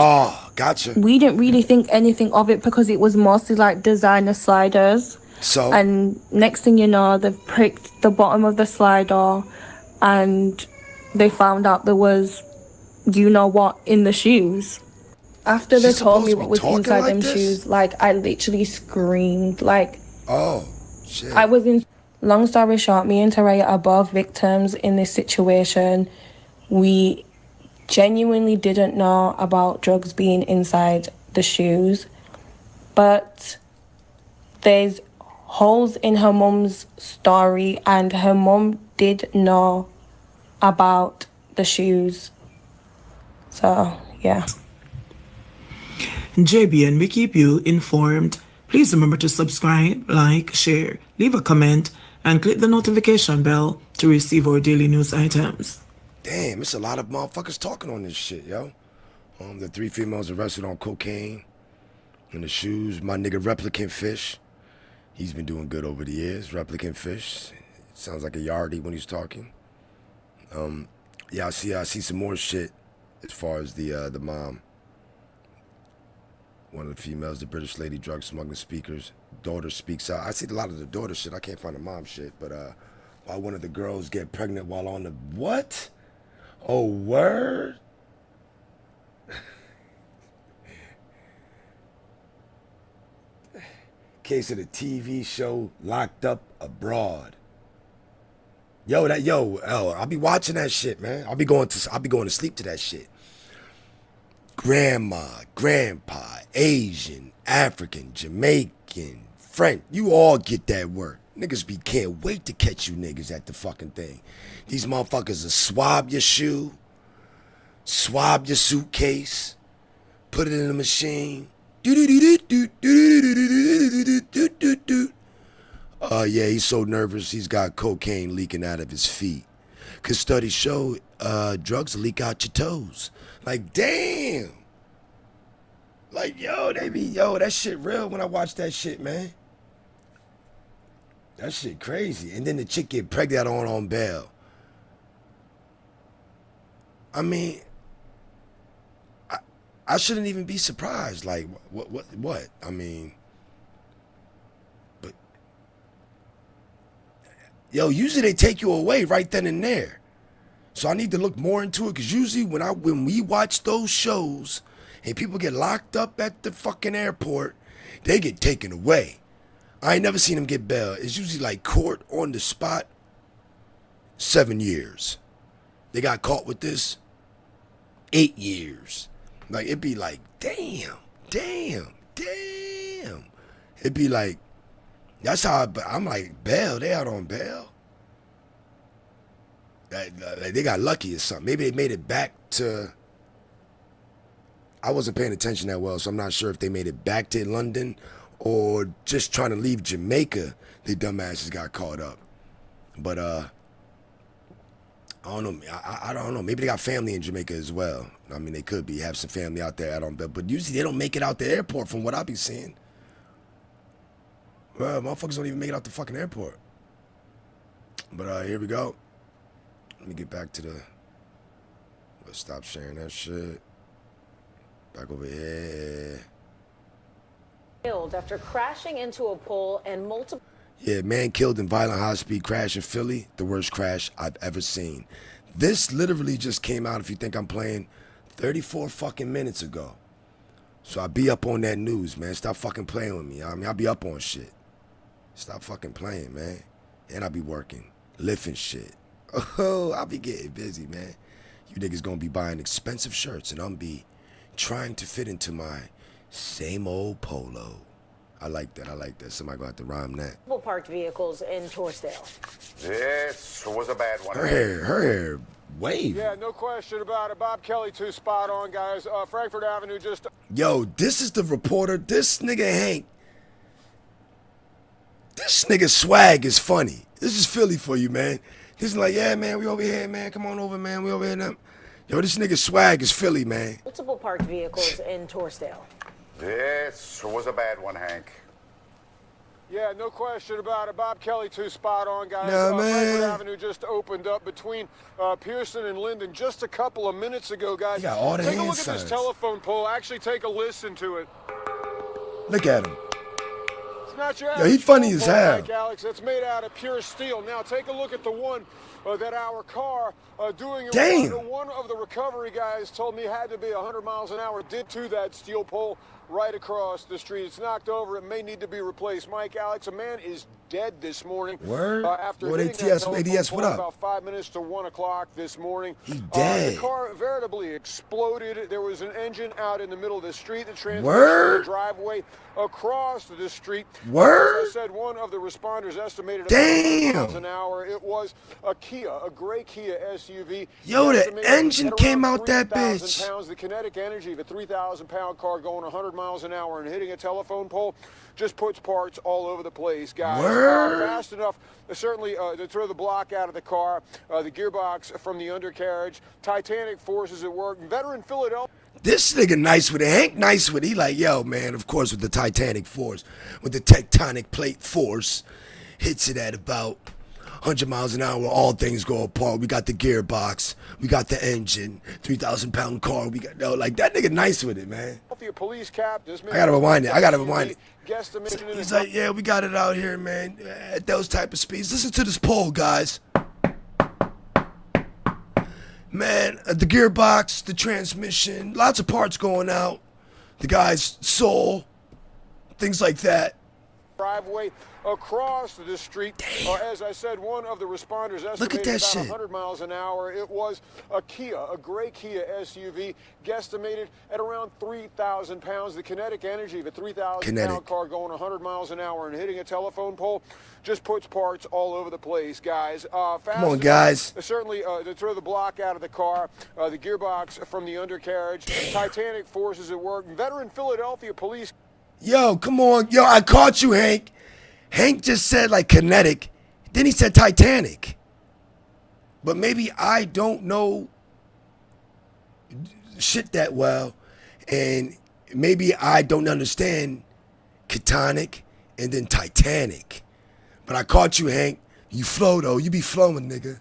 gotcha. We didn't really think anything of it because it was mostly like designer sliders. So, and next thing you know, they've pricked the bottom of the slider and they found out there was, you know what, in the shoes. After they told me what was inside them shoes, like, I literally screamed. Like, oh, shit. I was in. Long story short, me and Teraya are both victims in this situation. We genuinely didn't know about drugs being inside the shoes, but there's holes in her mum's story, and her mum did know about the shoes. So, yeah. JBN, we keep you informed. Please remember to subscribe, like, share, leave a comment, and click the notification bell to receive our daily news items. Damn, it's a lot of motherfuckers talking on this shit, yo. The 3 females arrested on cocaine in the shoes. My nigga Replicant Fish, he's been doing good over the years. Replicant Fish, sounds like a yardie when he's talking. Yeah, I see some more shit as far as the mom. One of the females, the British lady drug smuggling speakers. Daughter speaks out. I see a lot of the daughter shit. I can't find the mom shit, but why one of the girls get pregnant while on the what? Oh, word? Case of the TV show Locked Up Abroad. I'll be watching that shit, man. I'll be going to sleep to that shit. Grandma, grandpa, Asian, African, Jamaican, French, you all get that work. Niggas can't wait to catch you niggas at the fucking thing. These motherfuckers will swab your shoe, swab your suitcase, put it in the machine. Yeah, he's so nervous he's got cocaine leaking out of his feet. Cause studies show drugs leak out your toes. Like, damn. Like, that shit real when I watch that shit, man. That shit crazy. And then the chick get pregnant on bail. I mean, I shouldn't even be surprised. Like, what? I mean, but, usually they take you away right then and there. So I need to look more into it, because usually when we watch those shows and people get locked up at the fucking airport, they get taken away. I ain't never seen them get bail. It's usually like court on the spot, 7 years. They got caught with this, 8 years. Like, it'd be like, damn. It'd be like, that's how I'm like, bail, they out on bail. Like, they got lucky or something. Maybe they made it back to I wasn't paying attention that well, so I'm not sure if they made it back to London or just trying to leave Jamaica. They dumbasses got caught up. But I don't know. I don't know. Maybe they got family in Jamaica as well. I mean, they could have some family out there. I don't know. But usually they don't make it out the airport from what I be seeing. Well, motherfuckers don't even make it out the fucking airport. But here we go. Let me get back to the... Let's stop sharing that shit. Back over here. Killed after crashing into a pole and multiple... Yeah, man killed in violent high-speed crash in Philly. The worst crash I've ever seen. This literally just came out, if you think I'm playing, 34 fucking minutes ago. So I be up on that news, man. Stop fucking playing with me. I mean, I be up on shit. Stop fucking playing, man. And I be working, lifting shit. Oh, I be getting busy, man. You niggas gonna be buying expensive shirts and I'm be trying to fit into my same old polo. I like that. I like that. Somebody gonna have to rhyme that. Parked vehicles in Torresdale. This was a bad one. Her hair, wave. Yeah, no question about it. Bob Kelly, too, spot on, guys. Frankfurt Avenue just... Yo, this is the reporter. This nigga Hank. This nigga swag is funny. This is Philly for you, man. He's like, yeah, man, we over here, man. Come on over, man. We over here now. Yo, this nigga swag is Philly, man. Multiple parked vehicles in Torresdale. This was a bad one, Hank. Yeah, no question about it. Bob Kelly, too, spot on, guys. Nah, man. Frankfurt Avenue just opened up between Pearson and Linden just a couple of minutes ago, guys. He got all the Take a hand look at this signs. telephone pole. Actually, take a listen to it. Look at him. It's not your Yo, he average funny phone as pole, hell. Mike, Alex. It's made out of pure steel. Now, take a look at the one that our car doing it. Damn. One of the recovery guys told me it had to be 100 miles an hour. Did to that steel pole right across the street. It's knocked over. It may need to be replaced. Mike, Alex, a man is dead this morning. Word? After What hitting ATS? that telephone ADS, what pole up? about 5 minutes to 1 o'clock this morning. He dead. The car veritably exploded. There was an engine out in the middle of the street. The transmission Word? in the driveway across the street. Word? As I said, one of the responders estimated Damn. about 100 miles an hour. It was a Kia, a gray Kia SUV. Yo, the Estimated engine at came around out that 3,000 bitch. pounds. The kinetic energy of a 3,000-pound car going 100 miles an hour and hitting a telephone pole just puts parts all over the place, guys. Word. Fast enough, certainly, to throw the block out of the car, the gearbox from the undercarriage, Titanic forces at work. Veteran Philadelphia. This nigga nice with it. Hank nice with it. He like, yo, man, of course, with the Titanic force, with the tectonic plate force, hits it at about 100 miles an hour. All things go apart. We got the gearbox. We got the engine. 3,000-pound car. We got, no, like, that nigga nice with it, man. Police cap. I gotta rewind it. I gotta rewind it. Guesstimated in He's like, yeah, we got it out here, man, at those type of speeds. Listen to this pole, guys. Man, the gearbox, the transmission, lots of parts going out. The guy's soul, things like that. Driveway across the street. As I said, one of the responders estimated that about shit. 100 miles an hour. It was a Kia, a gray Kia SUV, guesstimated at around 3,000 pounds. The kinetic energy of a 3,000-pound car going 100 miles an hour and hitting a telephone pole just puts parts all over the place, guys. Fast Come on, guys. Certainly, to throw the block out of the car, the gearbox from the undercarriage, Titanic forces at work. Veteran Philadelphia police. Yo, come on. Yo, I caught you, Hank. Hank just said, like, kinetic. Then he said Titanic. But maybe I don't know shit that well. And maybe I don't understand ketonic and then Titanic. But I caught you, Hank. You flow, though. You be flowing, nigga.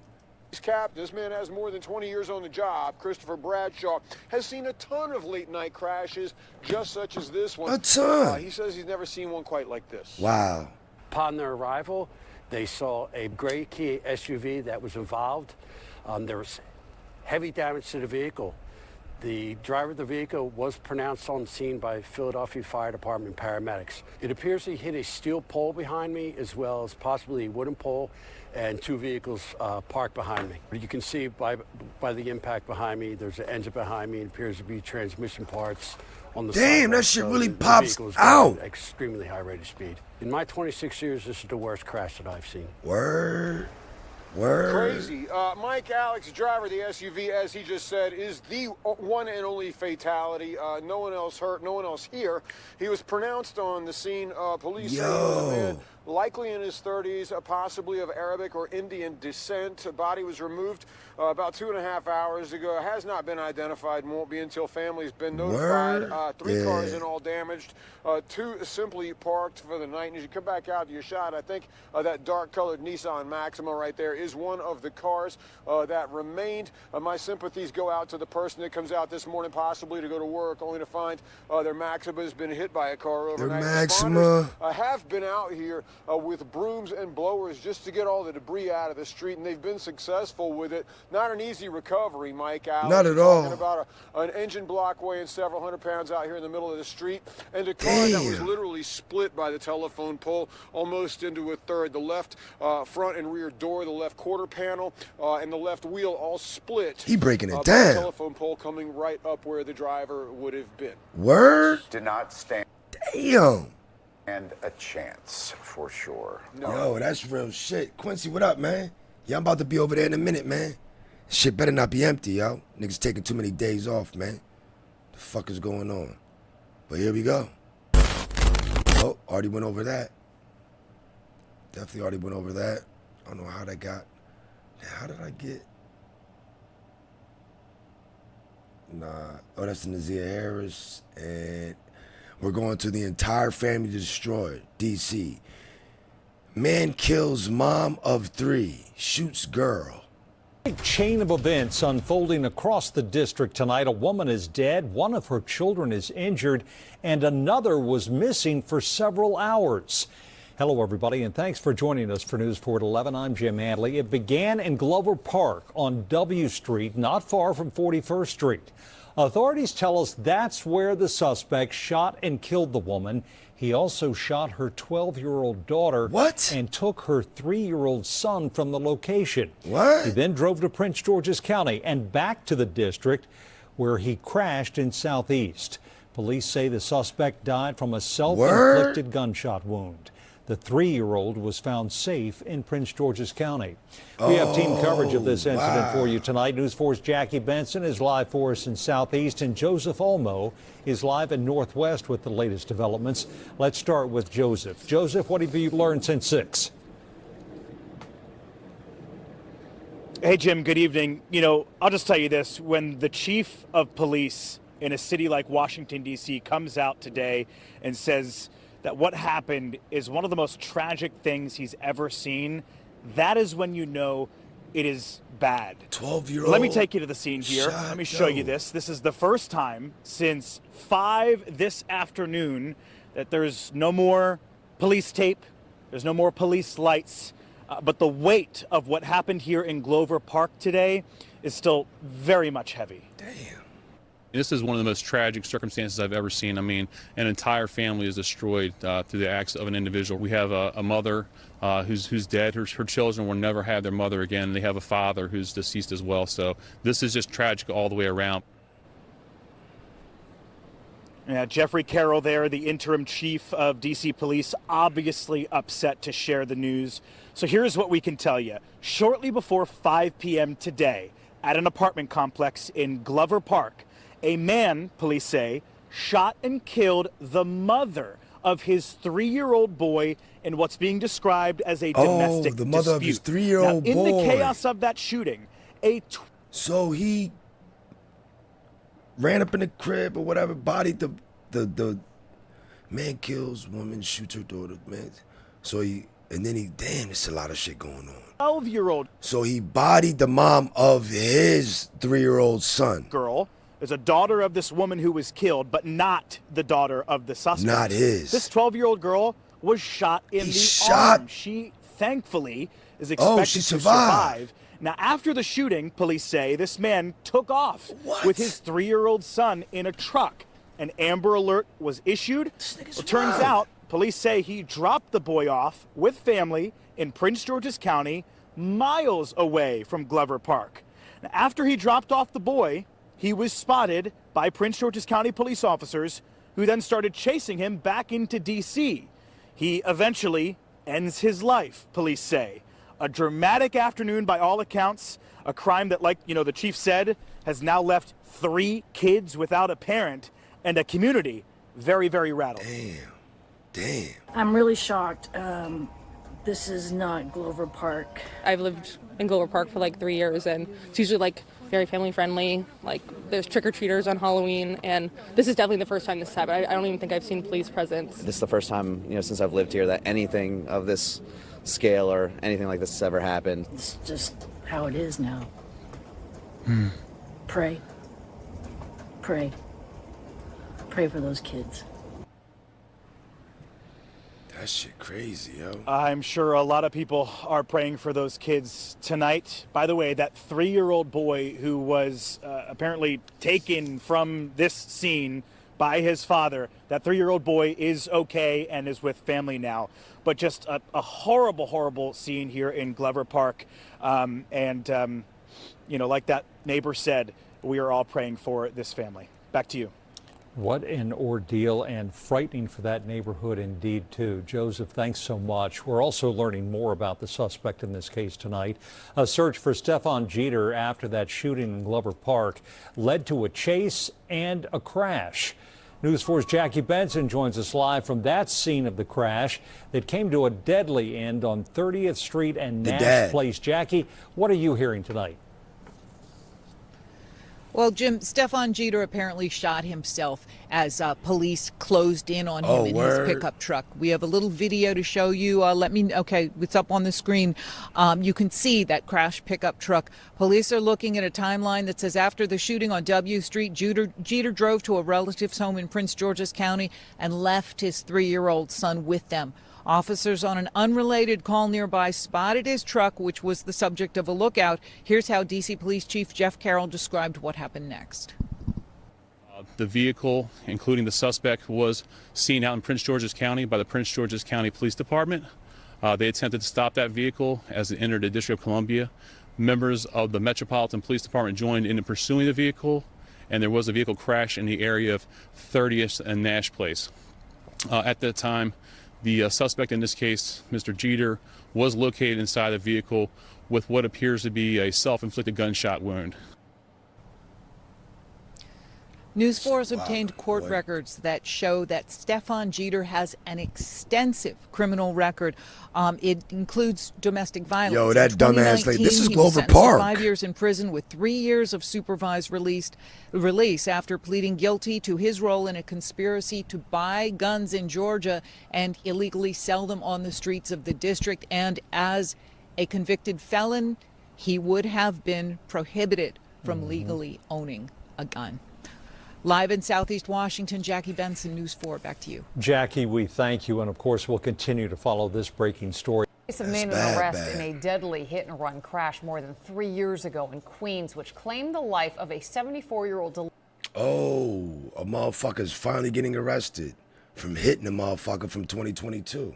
Cap, this man has more than 20 years on the job. Christopher Bradshaw has seen a ton of late-night crashes, just such as this one. A ton. He says he's never seen one quite like this. Wow. Upon their arrival, they saw a gray Kia SUV that was involved. There was heavy damage to the vehicle. The driver of the vehicle was pronounced on scene by Philadelphia Fire Department paramedics. It appears he hit a steel pole behind me, as well as possibly a wooden pole, and two vehicles parked behind me. You can see by the impact behind me, there's an engine behind me. It appears to be transmission parts on the Damn, sidewalk. that shit So really the pops vehicle is out. going at extremely high rate of speed. In my 26 years, this is the worst crash that I've seen. Word. Word. Crazy. Mike Alex, driver of the SUV, as he just said, is the one and only fatality. No one else hurt, no one else here. He was pronounced on the scene. Police say he was a man likely in his 30s, possibly of Arabic or Indian descent. The body was removed about 2.5 hours ago. Has not been identified and won't be until family's been notified. 3 cars in all damaged. 2 simply parked for the night. And as you come back out to your shot, I think that dark-colored Nissan Maxima right there is one of the cars that remained. My sympathies go out to the person that comes out this morning possibly to go to work, only to find their Maxima has been hit by a car overnight. Their Maxima have been out here with brooms and blowers just to get all the debris out of the street, and they've been successful with it. Not an easy recovery, Mike Alex. Not at all. Talking about an engine block weighing several hundred pounds out here in the middle of the street, and a car that was literally split by the telephone pole almost into a third. The left front and rear door, the left quarter panel, and the left wheel all split. He breaking it by down. the telephone pole coming right up where the driver would have been. Word? Did not stand. Damn. And a chance, for sure. Yo, that's real shit. Quincy, what up, man? Yeah, I'm about to be over there in a minute, man. Shit better not be empty, yo. Niggas taking too many days off, man. The fuck is going on? But here we go. Oh, already went over that. Definitely already went over that. I don't know how that got. How did I get? Nah. Oh, that's the Naziah Harris. And we're going to the entire family destroyed. DC. Man kills mom of 3. Shoots girl. A chain of events unfolding across the district tonight. A woman is dead, one of her children is injured, and another was missing for several hours. Hello, everybody, and thanks for joining us for News 4 at 11. I'm Jim Hadley. It began in Glover Park on W Street, not far from 41st Street. Authorities tell us that's where the suspect shot and killed the woman. He also shot her 12-year-old daughter and took her 3-year-old son from the location. What? He then drove to Prince George's County and back to the district where he crashed in Southeast. Police say the suspect died from a self-inflicted gunshot wound. The 3-year-old was found safe in Prince George's County. We have team coverage of this incident for you tonight. News 4's Jackie Benson is live for us in Southeast, and Joseph Olmo is live in Northwest with the latest developments. Let's start with Joseph. Joseph, what have you learned since 6? Hey, Jim, good evening. You know, I'll just tell you this. When the chief of police in a city like Washington, D.C. comes out today and says that what happened is one of the most tragic things he's ever seen, that is when you know it is bad. 12-year-old. Let me take you to the scene here. Let me show you this. This is the first time since 5 this afternoon that there's no more police tape, there's no more police lights, but the weight of what happened here in Glover Park today is still very much heavy. Damn. This is one of the most tragic circumstances I've ever seen. I mean, an entire family is destroyed through the acts of an individual. We have a mother who's dead. Her children will never have their mother again. They have a father who's deceased as well. So this is just tragic all the way around. Yeah, Jeffrey Carroll there, the interim chief of D.C. Police, obviously upset to share the news. So here's what we can tell you. Shortly before 5 p.m. today, at an apartment complex in Glover Park, a man, police say, shot and killed the mother of his 3-year-old boy in what's being described as a domestic dispute. The mother of his 3-year-old boy. In the chaos of that shooting, so he ran up in the crib or whatever, bodied the man, kills woman, shoots her daughter, man. So damn, there's a lot of shit going on. 12-year-old. So he bodied the mom of his 3-year-old son. Girl is a daughter of this woman who was killed, but not the daughter of the suspect. Not his. This 12-year-old girl was shot in the arm. She thankfully is expected to survive. Now, after the shooting, police say this man took off with his 3-year-old son in a truck. An Amber Alert was issued. It turns out, police say he dropped the boy off with family in Prince George's County, miles away from Glover Park. Now, after he dropped off the boy, he was spotted by Prince George's County police officers who then started chasing him back into D.C. He eventually ends his life, police say. A dramatic afternoon by all accounts, a crime that, like, you know, the chief said, has now left 3 kids without a parent and a community very, very rattled. Damn. I'm really shocked. This is not Glover Park. I've lived in Glover Park for like 3 years, and it's usually like very family friendly. Like there's trick-or-treaters on Halloween, and this is definitely the first time this has happened. I don't even think I've seen police presence. This is the first time, you know, since I've lived here that anything of this scale or anything like this has ever happened. It's just how it is now. Pray. Pray. Pray for those kids. That shit crazy, yo. I'm sure a lot of people are praying for those kids tonight. By the way, that 3-year-old boy who was apparently taken from this scene by his father, that 3-year-old boy is okay and is with family now. But just a horrible, horrible scene here in Glover Park. You know, like that neighbor said, we are all praying for this family. Back to you. What an ordeal, and frightening for that neighborhood indeed, too. Joseph, thanks so much. We're also learning more about the suspect in this case tonight. A search for Stefan Jeter after that shooting in Glover Park led to a chase and a crash. News 4's Jackie Benson joins us live from that scene of the crash that came to a deadly end on 30th Street and Nash Place. Jackie, what are you hearing tonight? Well, Jim, Stefan Jeter apparently shot himself as police closed in on him in his pickup truck. We have a little video to show you. Okay, it's up on the screen. You can see that crashed pickup truck. Police are looking at a timeline that says after the shooting on W Street, Jeter drove to a relative's home in Prince George's County and left his 3-year-old son with them. Officers on an unrelated call nearby spotted his truck, which was the subject of a lookout. Here's how D.C. Police Chief Jeff Carroll described what happened next. The vehicle, including the suspect, was seen out in Prince George's County by the Prince George's County Police Department. They attempted to stop that vehicle as it entered the District of Columbia. Members of the Metropolitan Police Department joined in pursuing the vehicle, and there was a vehicle crash in the area of 30th and Nash Place. At that time, the suspect in this case, Mr. Jeter, was located inside the vehicle with what appears to be a self-inflicted gunshot wound. News 4 has obtained court records that show that Stefan Jeter has an extensive criminal record. It includes domestic violence. Yo, that dumbass lady. This is Glover Park. Park. 5 years in prison with 3 years of supervised release after pleading guilty to his role in a conspiracy to buy guns in Georgia and illegally sell them on the streets of the district. And as a convicted felon, he would have been prohibited from legally owning a gun. Live in Southeast Washington, Jackie Benson, News 4. Back to you. Jackie, we thank you. And of course, we'll continue to follow this breaking story. Case of man under arrest in a deadly hit-and-run crash more than 3 years ago in Queens, which claimed the life of a 74-year-old. Oh, a motherfucker's finally getting arrested from hitting a motherfucker from 2022.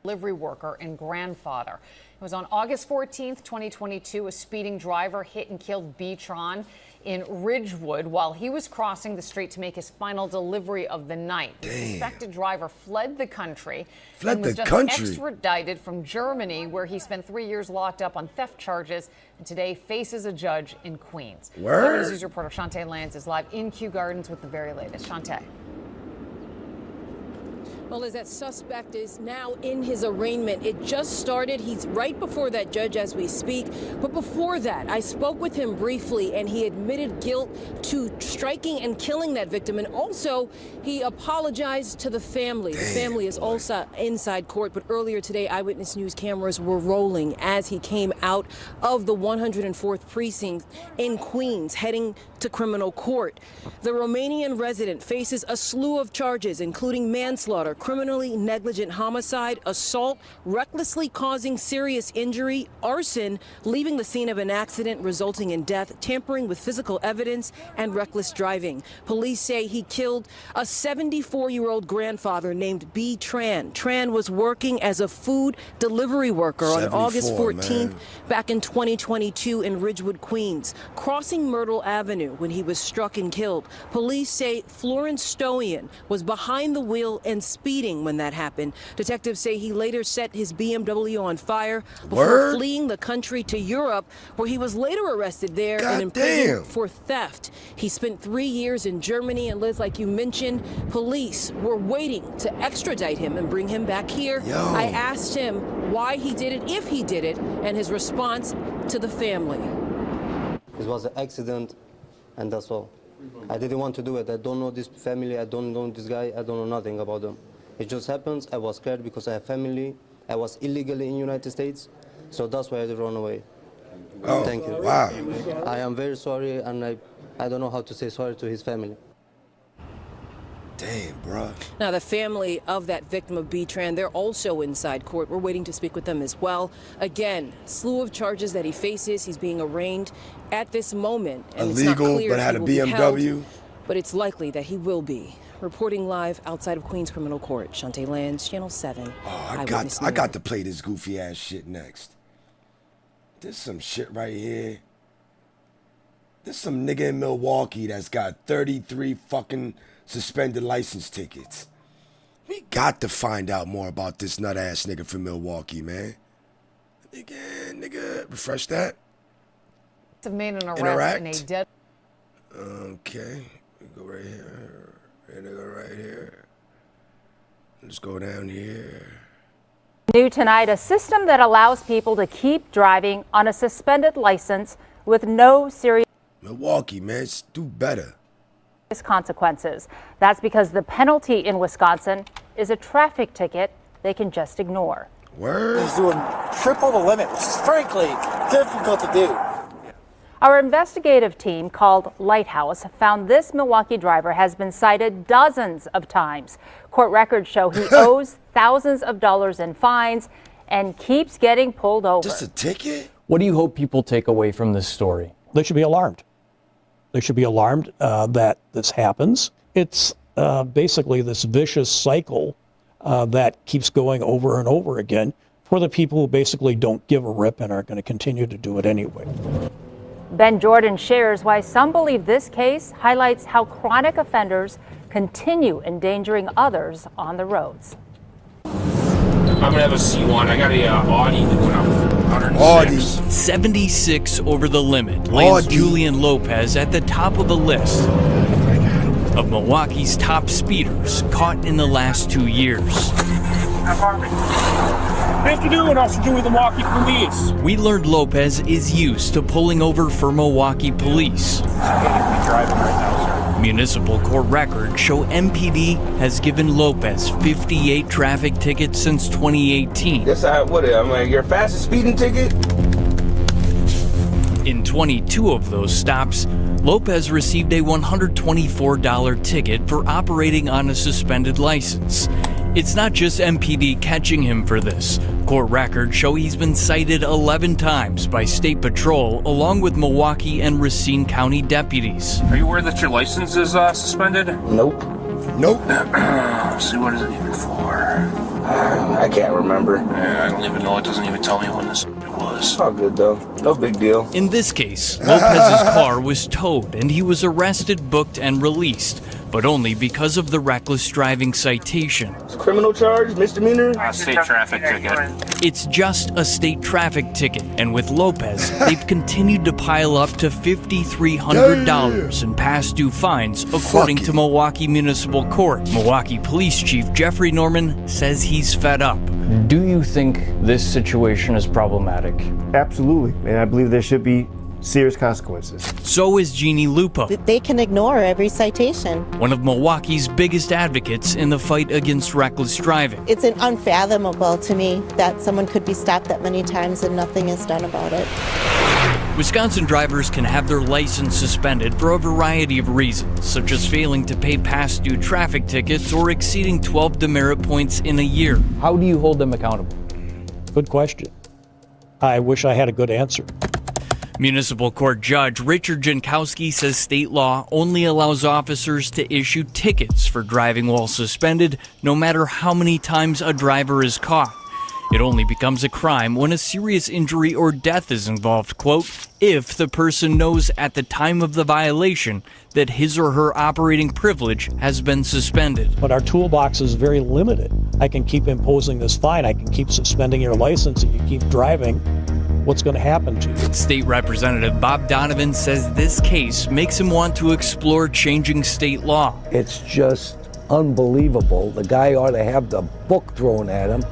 Delivery worker and grandfather. It was on August 14th, 2022. A speeding driver hit and killed B-Tron in Ridgewood while he was crossing the street to make his final delivery of the night. The suspected driver fled the country and was just extradited from Germany, where he spent 3 years locked up on theft charges and today faces a judge in Queens. Word. News reporter Shantae Lands is live in Kew Gardens with the very latest. Shantae. Well, as that suspect is now in his arraignment, it just started. He's right before that judge as we speak. But before that, I spoke with him briefly, and he admitted guilt to striking and killing that victim. And also, he apologized to the family. The family is also inside court. But earlier today, Eyewitness News cameras were rolling as he came out of the 104th precinct in Queens, heading to criminal court. The Romanian resident faces a slew of charges, including manslaughter, criminally negligent homicide, assault, recklessly causing serious injury, arson, leaving the scene of an accident resulting in death, tampering with physical evidence, and reckless driving. Police say he killed a 74-year-old grandfather named B. Tran. Tran was working as a food delivery worker on August 14th back in 2022 in Ridgewood, Queens, crossing Myrtle Avenue when he was struck and killed. Police say Florence Stoian was behind the wheel and speeding when that happened. Detectives say he later set his BMW on fire before fleeing the country to Europe, where he was later arrested there and imprisoned for theft. He spent 3 years in Germany, and Liz, like you mentioned, police were waiting to extradite him and bring him back here. I asked him why he did it, if he did it, and his response to the family. It was an accident, and that's all. I didn't want to do it. I don't know this family. I don't know this guy. I don't know nothing about them. It just happens. I was scared because I have family. I was illegally in the United States, so that's why I had to run away. Oh, thank you. Wow. I am very sorry, and I don't know how to say sorry to his family. Damn, bro. Now, the family of that victim of B-Tran, they're also inside court. We're waiting to speak with them as well. Again, slew of charges that he faces. He's being arraigned at this moment. And illegal, it's not clear but had a BMW. Held, but it's likely that he will be. Reporting live outside of Queens Criminal Court, Shantae Lands, Channel 7. Oh, I got to play this goofy ass shit next. There's some shit right here. There's some nigga in Milwaukee that's got 33 fucking suspended license tickets. We got to find out more about this nut ass nigga from Milwaukee, man. Nigga, refresh that. Made an arrest in a dead. Okay, we go right here. Nigga right here. Let's go down here. New tonight, a system that allows people to keep driving on a suspended license with no serious Milwaukee, man, do better. Consequences. That's because the penalty in Wisconsin is a traffic ticket they can just ignore. Word. He's doing triple the limit, which is frankly difficult to do. Our investigative team called Lighthouse found this Milwaukee driver has been cited dozens of times. Court records show he owes thousands of dollars in fines and keeps getting pulled over. Just a ticket? What do you hope people take away from this story? They should be alarmed. They should be alarmed that this happens. It's basically this vicious cycle that keeps going over and over again for the people who basically don't give a rip and are going to continue to do it anyway. Ben Jordan shares why some believe this case highlights how chronic offenders continue endangering others on the roads. I'm gonna have a C1. I got a Audi going up 106. 76 over the limit lands Julian Lopez at the top of the list of Milwaukee's top speeders caught in the last 2 years. Good afternoon, Officer Julie, the Milwaukee Police. We learned Lopez is used to pulling over for Milwaukee police. Driving right now, sir. Municipal court records show MPD has given Lopez 58 traffic tickets since 2018. Yes, I'm like, your fastest speeding ticket? In 22 of those stops, Lopez received a $124 ticket for operating on a suspended license. It's not just MPD catching him for this. Court records show he's been cited 11 times by State Patrol, along with Milwaukee and Racine County deputies. Are you aware that your license is suspended? Nope. Nope. See, what is it even for? I can't remember. I don't even know. It doesn't even tell me when this was. All good, though. No big deal. In this case, Lopez's car was towed and he was arrested, booked, and released, but only because of the reckless driving citation. It's a criminal charge, misdemeanor? State traffic ticket. It's just a state traffic ticket, and with Lopez, they've continued to pile up to $5,300 in past due fines, according to Milwaukee Municipal Court. Milwaukee Police Chief Jeffrey Norman says he's fed up. Do you think this situation is problematic? Absolutely, and I believe there should be serious consequences. So is Jeannie Lupo. They can ignore every citation. One of Milwaukee's biggest advocates in the fight against reckless driving. It's unfathomable to me that someone could be stopped that many times and nothing is done about it. Wisconsin drivers can have their license suspended for a variety of reasons, such as failing to pay past due traffic tickets or exceeding 12 demerit points in a year. How do you hold them accountable? Good question. I wish I had a good answer. Municipal Court Judge Richard Jankowski says state law only allows officers to issue tickets for driving while suspended, no matter how many times a driver is caught. It only becomes a crime when a serious injury or death is involved, quote, if the person knows at the time of the violation that his or her operating privilege has been suspended. But our toolbox is very limited. I can keep imposing this fine, I can keep suspending your license if you keep driving. What's going to happen to you? State Representative Bob Donovan says this case makes him want to explore changing state law. It's just unbelievable. The guy ought to have the book thrown at him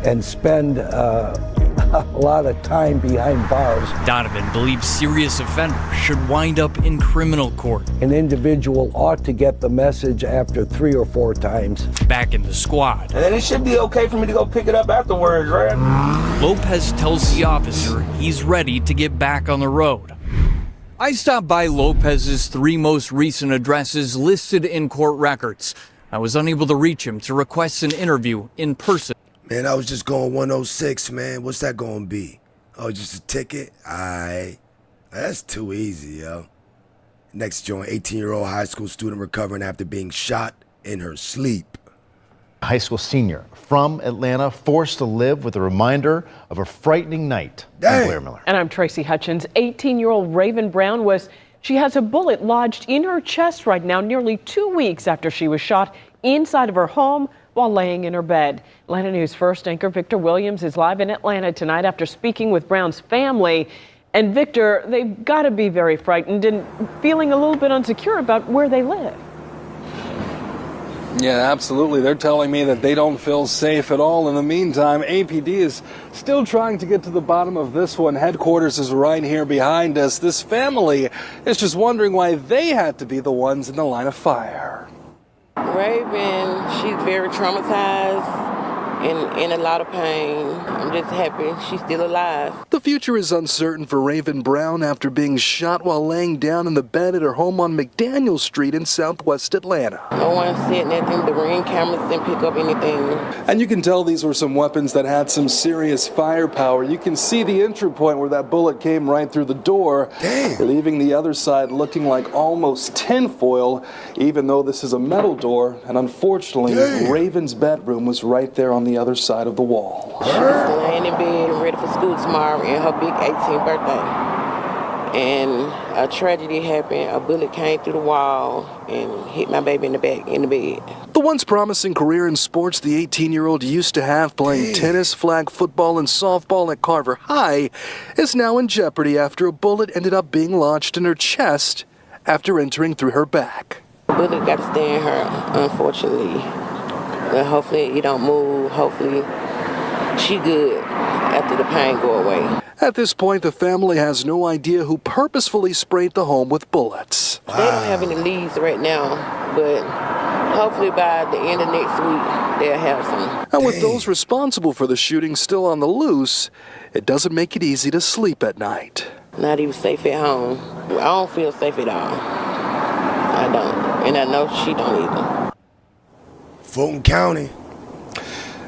and spend a lot of time behind bars. Donovan believes serious offenders should wind up in criminal court. An individual ought to get the message after 3 or 4 times. Back in the squad. And then it should be okay for me to go pick it up afterwards, right? Lopez tells the officer he's ready to get back on the road. I stopped by Lopez's 3 most recent addresses listed in court records. I was unable to reach him to request an interview in person. Man, I was just going 106, man. What's that gonna be? Oh, just a ticket? Aight. That's too easy, yo. Next joint, 18-year-old high school student recovering after being shot in her sleep. High school senior from Atlanta forced to live with a reminder of a frightening night. I'm Blair Miller. And I'm Tracy Hutchins. 18-year-old Raven Brown she has a bullet lodged in her chest right now, nearly 2 weeks after she was shot inside of her home while laying in her bed. Atlanta News First anchor Victor Williams is live in Atlanta tonight after speaking with Brown's family. And Victor, they've got to be very frightened and feeling a little bit insecure about where they live. Yeah, absolutely. They're telling me that they don't feel safe at all. In the meantime, APD is still trying to get to the bottom of this one. Headquarters is right here behind us. This family is just wondering why they had to be the ones in the line of fire. Raven, she's very traumatized and in a lot of pain. I'm just happy she's still alive. The future is uncertain for Raven Brown after being shot while laying down in the bed at her home on McDaniel Street in southwest Atlanta. No one said nothing. The ring cameras didn't pick up anything. And you can tell these were some weapons that had some serious firepower. You can see the entry point where that bullet came right through the door, leaving the other side looking like almost tinfoil, even though this is a metal door. And unfortunately, Raven's bedroom was right there on the other side of the wall. She was laying in bed ready for school tomorrow and her big 18th birthday. And a tragedy happened. A bullet came through the wall and hit my baby in the back in the bed. The once promising career in sports the 18-year-old used to have playing tennis, flag football, and softball at Carver High is now in jeopardy after a bullet ended up being lodged in her chest after entering through her back. The bullet got to stay in her, unfortunately. But hopefully it don't move. Hopefully she good after the pain go away. At this point, the family has no idea who purposefully sprayed the home with bullets. They don't have any leads right now, but hopefully by the end of next week, they'll have some. And with those responsible for the shooting still on the loose, it doesn't make it easy to sleep at night. Not even safe at home. I don't feel safe at all. I don't. And I know she don't either. Fulton County.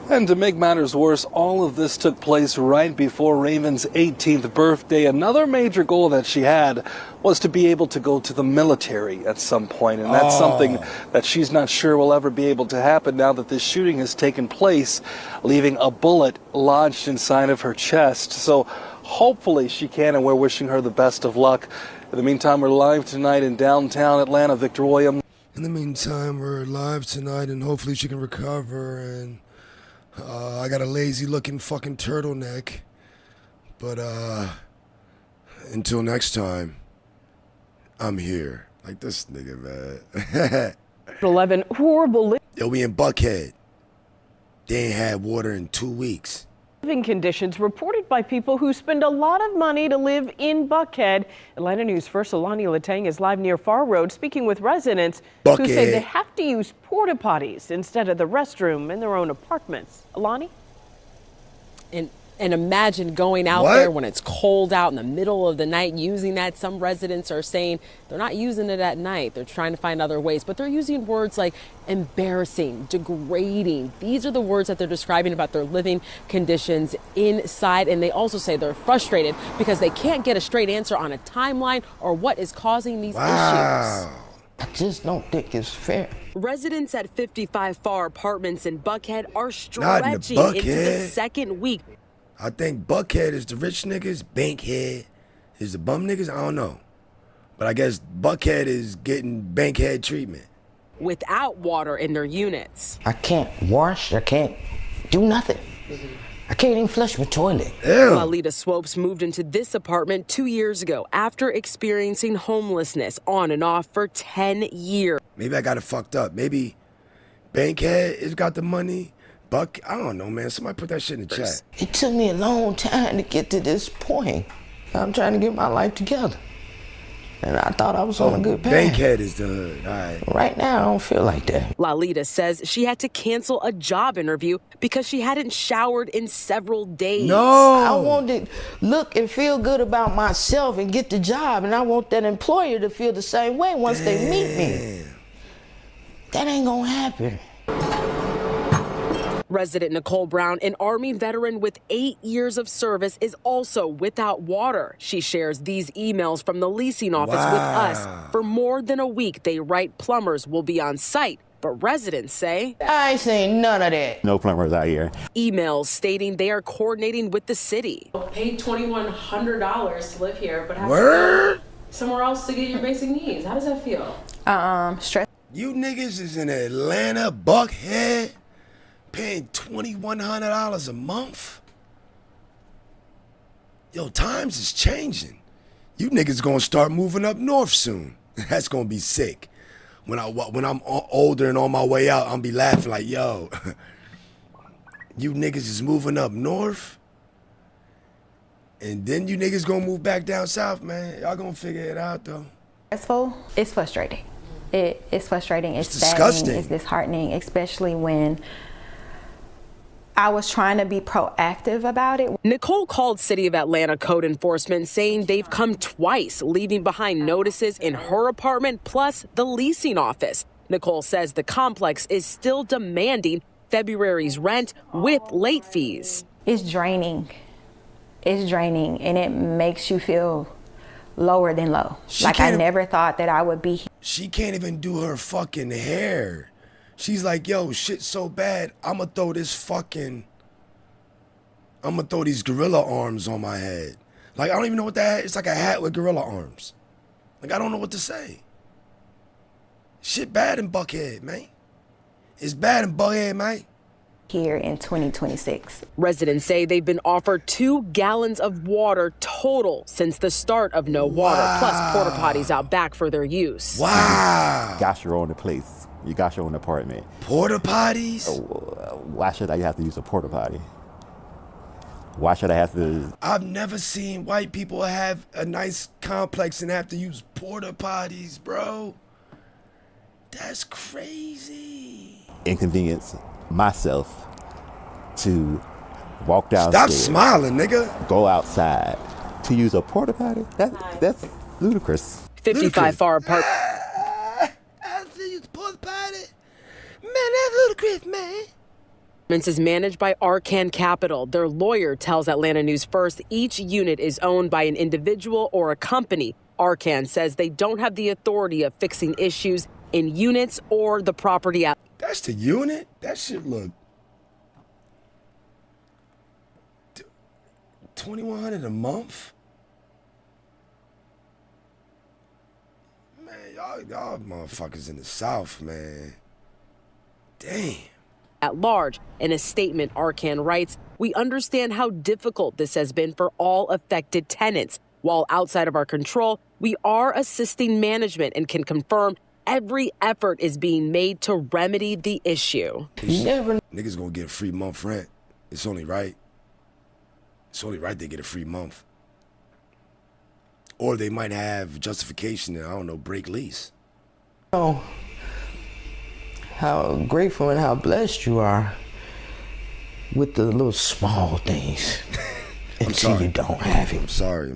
And to make matters worse, all of this took place right before Raven's 18th birthday. Another major goal that she had was to be able to go to the military at some point. And that's something that she's not sure will ever be able to happen now that this shooting has taken place, leaving a bullet lodged inside of her chest. So hopefully she can, and we're wishing her the best of luck. In the meantime, we're live tonight in downtown Atlanta. Victor Williams. In the meantime, we're live tonight, and hopefully she can recover. And I got a lazy-looking fucking turtleneck. But until next time, I'm here. Like this nigga, man. 11 horrible Yo, we in Buckhead. They ain't had water in 2 weeks. living conditions reported by people who spend a lot of money to live in Buckhead. Atlanta News First Alani Latang is live near Far Road speaking with residents who say they have to use porta potties instead of the restroom in their own apartments. Alani? And imagine going out there when it's cold out in the middle of the night using that. Some residents are saying they're not using it at night. They're trying to find other ways, but they're using words like embarrassing, degrading. These are the words that they're describing about their living conditions inside. And they also say they're frustrated because they can't get a straight answer on a timeline or what is causing these issues. I just don't think it's fair. Residents at 55 Far Apartments in Buckhead are Not in the stretching into the Buckhead. second week. I think Buckhead is the rich niggas, Bankhead is the bum niggas, I don't know. But I guess Buckhead is getting Bankhead treatment. Without water in their units. I can't wash, I can't do nothing. I can't even flush my toilet. Lalita Swopes moved into this apartment 2 years ago after experiencing homelessness on and off for 10 years. Maybe I got it fucked up. Maybe Bankhead has got the money. I don't know, man. Somebody put that shit in the chat. It took me a long time to get to this point. I'm trying to get my life together. And I thought I was on a good path. Bankhead is the hood, all right. Right now, I don't feel like that. Lalita says she had to cancel a job interview because she hadn't showered in several days. I wanted to look and feel good about myself and get the job, and I want that employer to feel the same way once they meet me. That ain't gonna happen. Resident Nicole Brown, an Army veteran with 8 years of service, is also without water. She shares these emails from the leasing office with us. For more than a week, they write plumbers will be on site, but residents say, I ain't saying none of that. No plumbers out here. Emails stating they are coordinating with the city. Paid $2,100 to live here, but have to Word? go somewhere else to get your basic needs. How does that feel? Stress. You niggas is in Atlanta, Buckhead, paying $2,100 a month? Yo, times is changing. You niggas gonna start moving up north soon. That's gonna be sick. When I'm older and on my way out, I'll be laughing like, yo, you niggas is moving up north? And then you niggas gonna move back down south, man. Y'all gonna figure it out, though. Stressful. It's frustrating. It's frustrating. It's disgusting. Saddening. It's disheartening, especially when I was trying to be proactive about it. Nicole called City of Atlanta code enforcement saying they've come twice, leaving behind notices in her apartment plus the leasing office. Nicole says the complex is still demanding February's rent with late fees. It's draining. It's draining, and it makes you feel lower than low. Like I never thought that I would be here. She can't even do her fucking hair. She's like, yo, shit's so bad, I'ma throw these gorilla arms on my head. Like, I don't even know what that is. It's like a hat with gorilla arms. Like, I don't know what to say. Shit bad in Buckhead, man. It's bad in Buckhead, man. Here in 2026. Residents say they've been offered 2 gallons of water total since the start of no water, plus porta potties out back for their use. Wow. You got your own place. You got your own apartment. Porta potties? Why should I have to use a porta potty? Why should I have to? I've never seen white people have a nice complex and have to use porta potties, bro. That's crazy. Inconvenience myself to walk downstairs. Stop smiling, nigga. Go outside to use a porta potty. That's ludicrous. 55 Far Apart. Man, that's ludicrous, man. Is managed by Arcan Capital. Their lawyer tells Atlanta News First each unit is owned by an individual or a company. Arcan says they don't have the authority of fixing issues in units or the property. That's the unit? That shit look $2,100 a month? Man, y'all motherfuckers in the South, man. Damn. At large. In a statement, Arcan writes, "We understand how difficult this has been for all affected tenants. While outside of our control, we are assisting management and can confirm every effort is being made to remedy the issue." Niggas gonna get a free month rent. It's only right. It's only right they get a free month. Or they might have justification and, I don't know, break lease. Oh, how grateful and how blessed you are with the little small things until you don't have it. I'm sorry.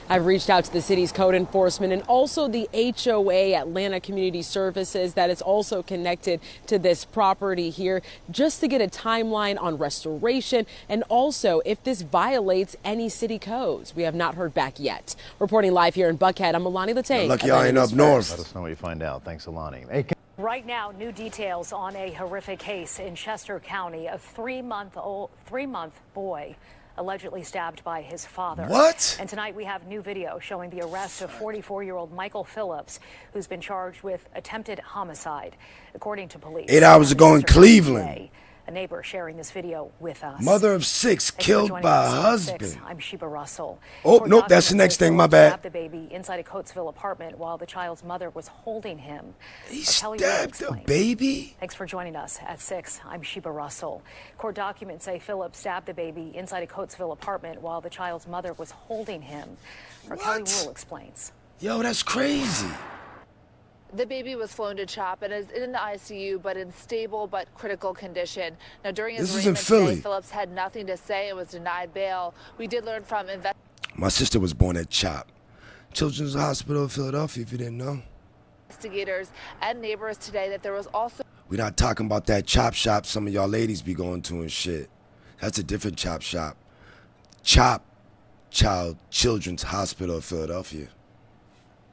I've reached out to the city's code enforcement and also the HOA, Atlanta Community Services, that is also connected to this property here, just to get a timeline on restoration and also if this violates any city codes. We have not heard back yet. Reporting live here in Buckhead, I'm Alani Latang. Lucky I ain't up north. Let us know what you find out. Thanks, Alani. Hey, right now, new details on a horrific case in Chester County. A three-month boy allegedly stabbed by his father. What? And tonight we have new video showing the arrest of 44-year-old Michael Phillips, who's been charged with attempted homicide. According to police, 8 hours ago in Cleveland. A neighbor sharing this video with us. Mother of 6 killed by her husband. I'm Sheba Russell. Oh, nope, that's the next thing, my bad. Stabbed the baby inside a Coatesville apartment while the child's mother was holding him. He stabbed the baby? Thanks for joining us at 6. I'm Sheba Russell. Court documents say Phillips stabbed the baby inside a Coatesville apartment while the child's mother was holding him. Our Kelly Rule explains. Yo, that's crazy. The baby was flown to CHOP and is in the ICU, but in stable but critical condition. Now, during his arraignment today, Phillips had nothing to say and was denied bail. We did learn from My sister was born at CHOP, Children's Hospital of Philadelphia, if you didn't know. Investigators and neighbors today that there was also... We're not talking about that CHOP shop some of y'all ladies be going to and shit. That's a different CHOP shop. CHOP, Children's Hospital of Philadelphia.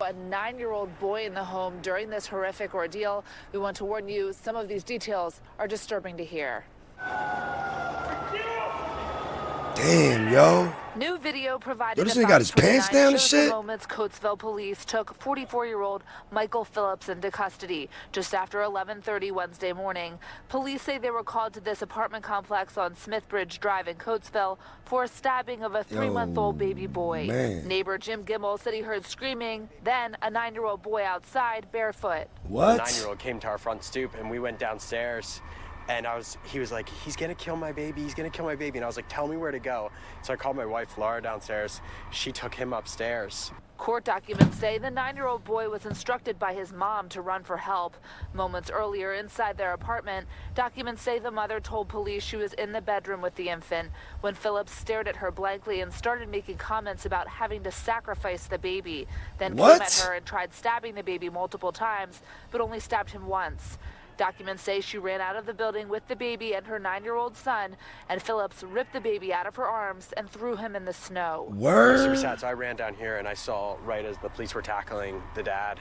A 9-year-old boy in the home during this horrific ordeal. We want to warn you, some of these details are disturbing to hear. Damn, yo. New video provided. Yo, this nigga got his pants down and shit? The moments Coatesville police took 44-year-old Michael Phillips into custody just after 11:30 Wednesday morning. Police say they were called to this apartment complex on Smithbridge Drive in Coatesville for a stabbing of a 3-month-old baby boy. Man. Neighbor Jim Gimmel said he heard screaming, then a 9-year-old boy outside barefoot. What? The 9-year-old came to our front stoop and we went downstairs. And he was like, he's gonna kill my baby, he's gonna kill my baby. And I was like, tell me where to go. So I called my wife, Laura, downstairs. She took him upstairs. Court documents say the 9-year-old boy was instructed by his mom to run for help. Moments earlier, inside their apartment, documents say the mother told police she was in the bedroom with the infant when Phillips stared at her blankly and started making comments about having to sacrifice the baby. Then came at her and tried stabbing the baby multiple times, but only stabbed him once. Documents say she ran out of the building with the baby and her 9-year-old son, and Phillips ripped the baby out of her arms and threw him in the snow. Word? So I ran down here and I saw right as the police were tackling the dad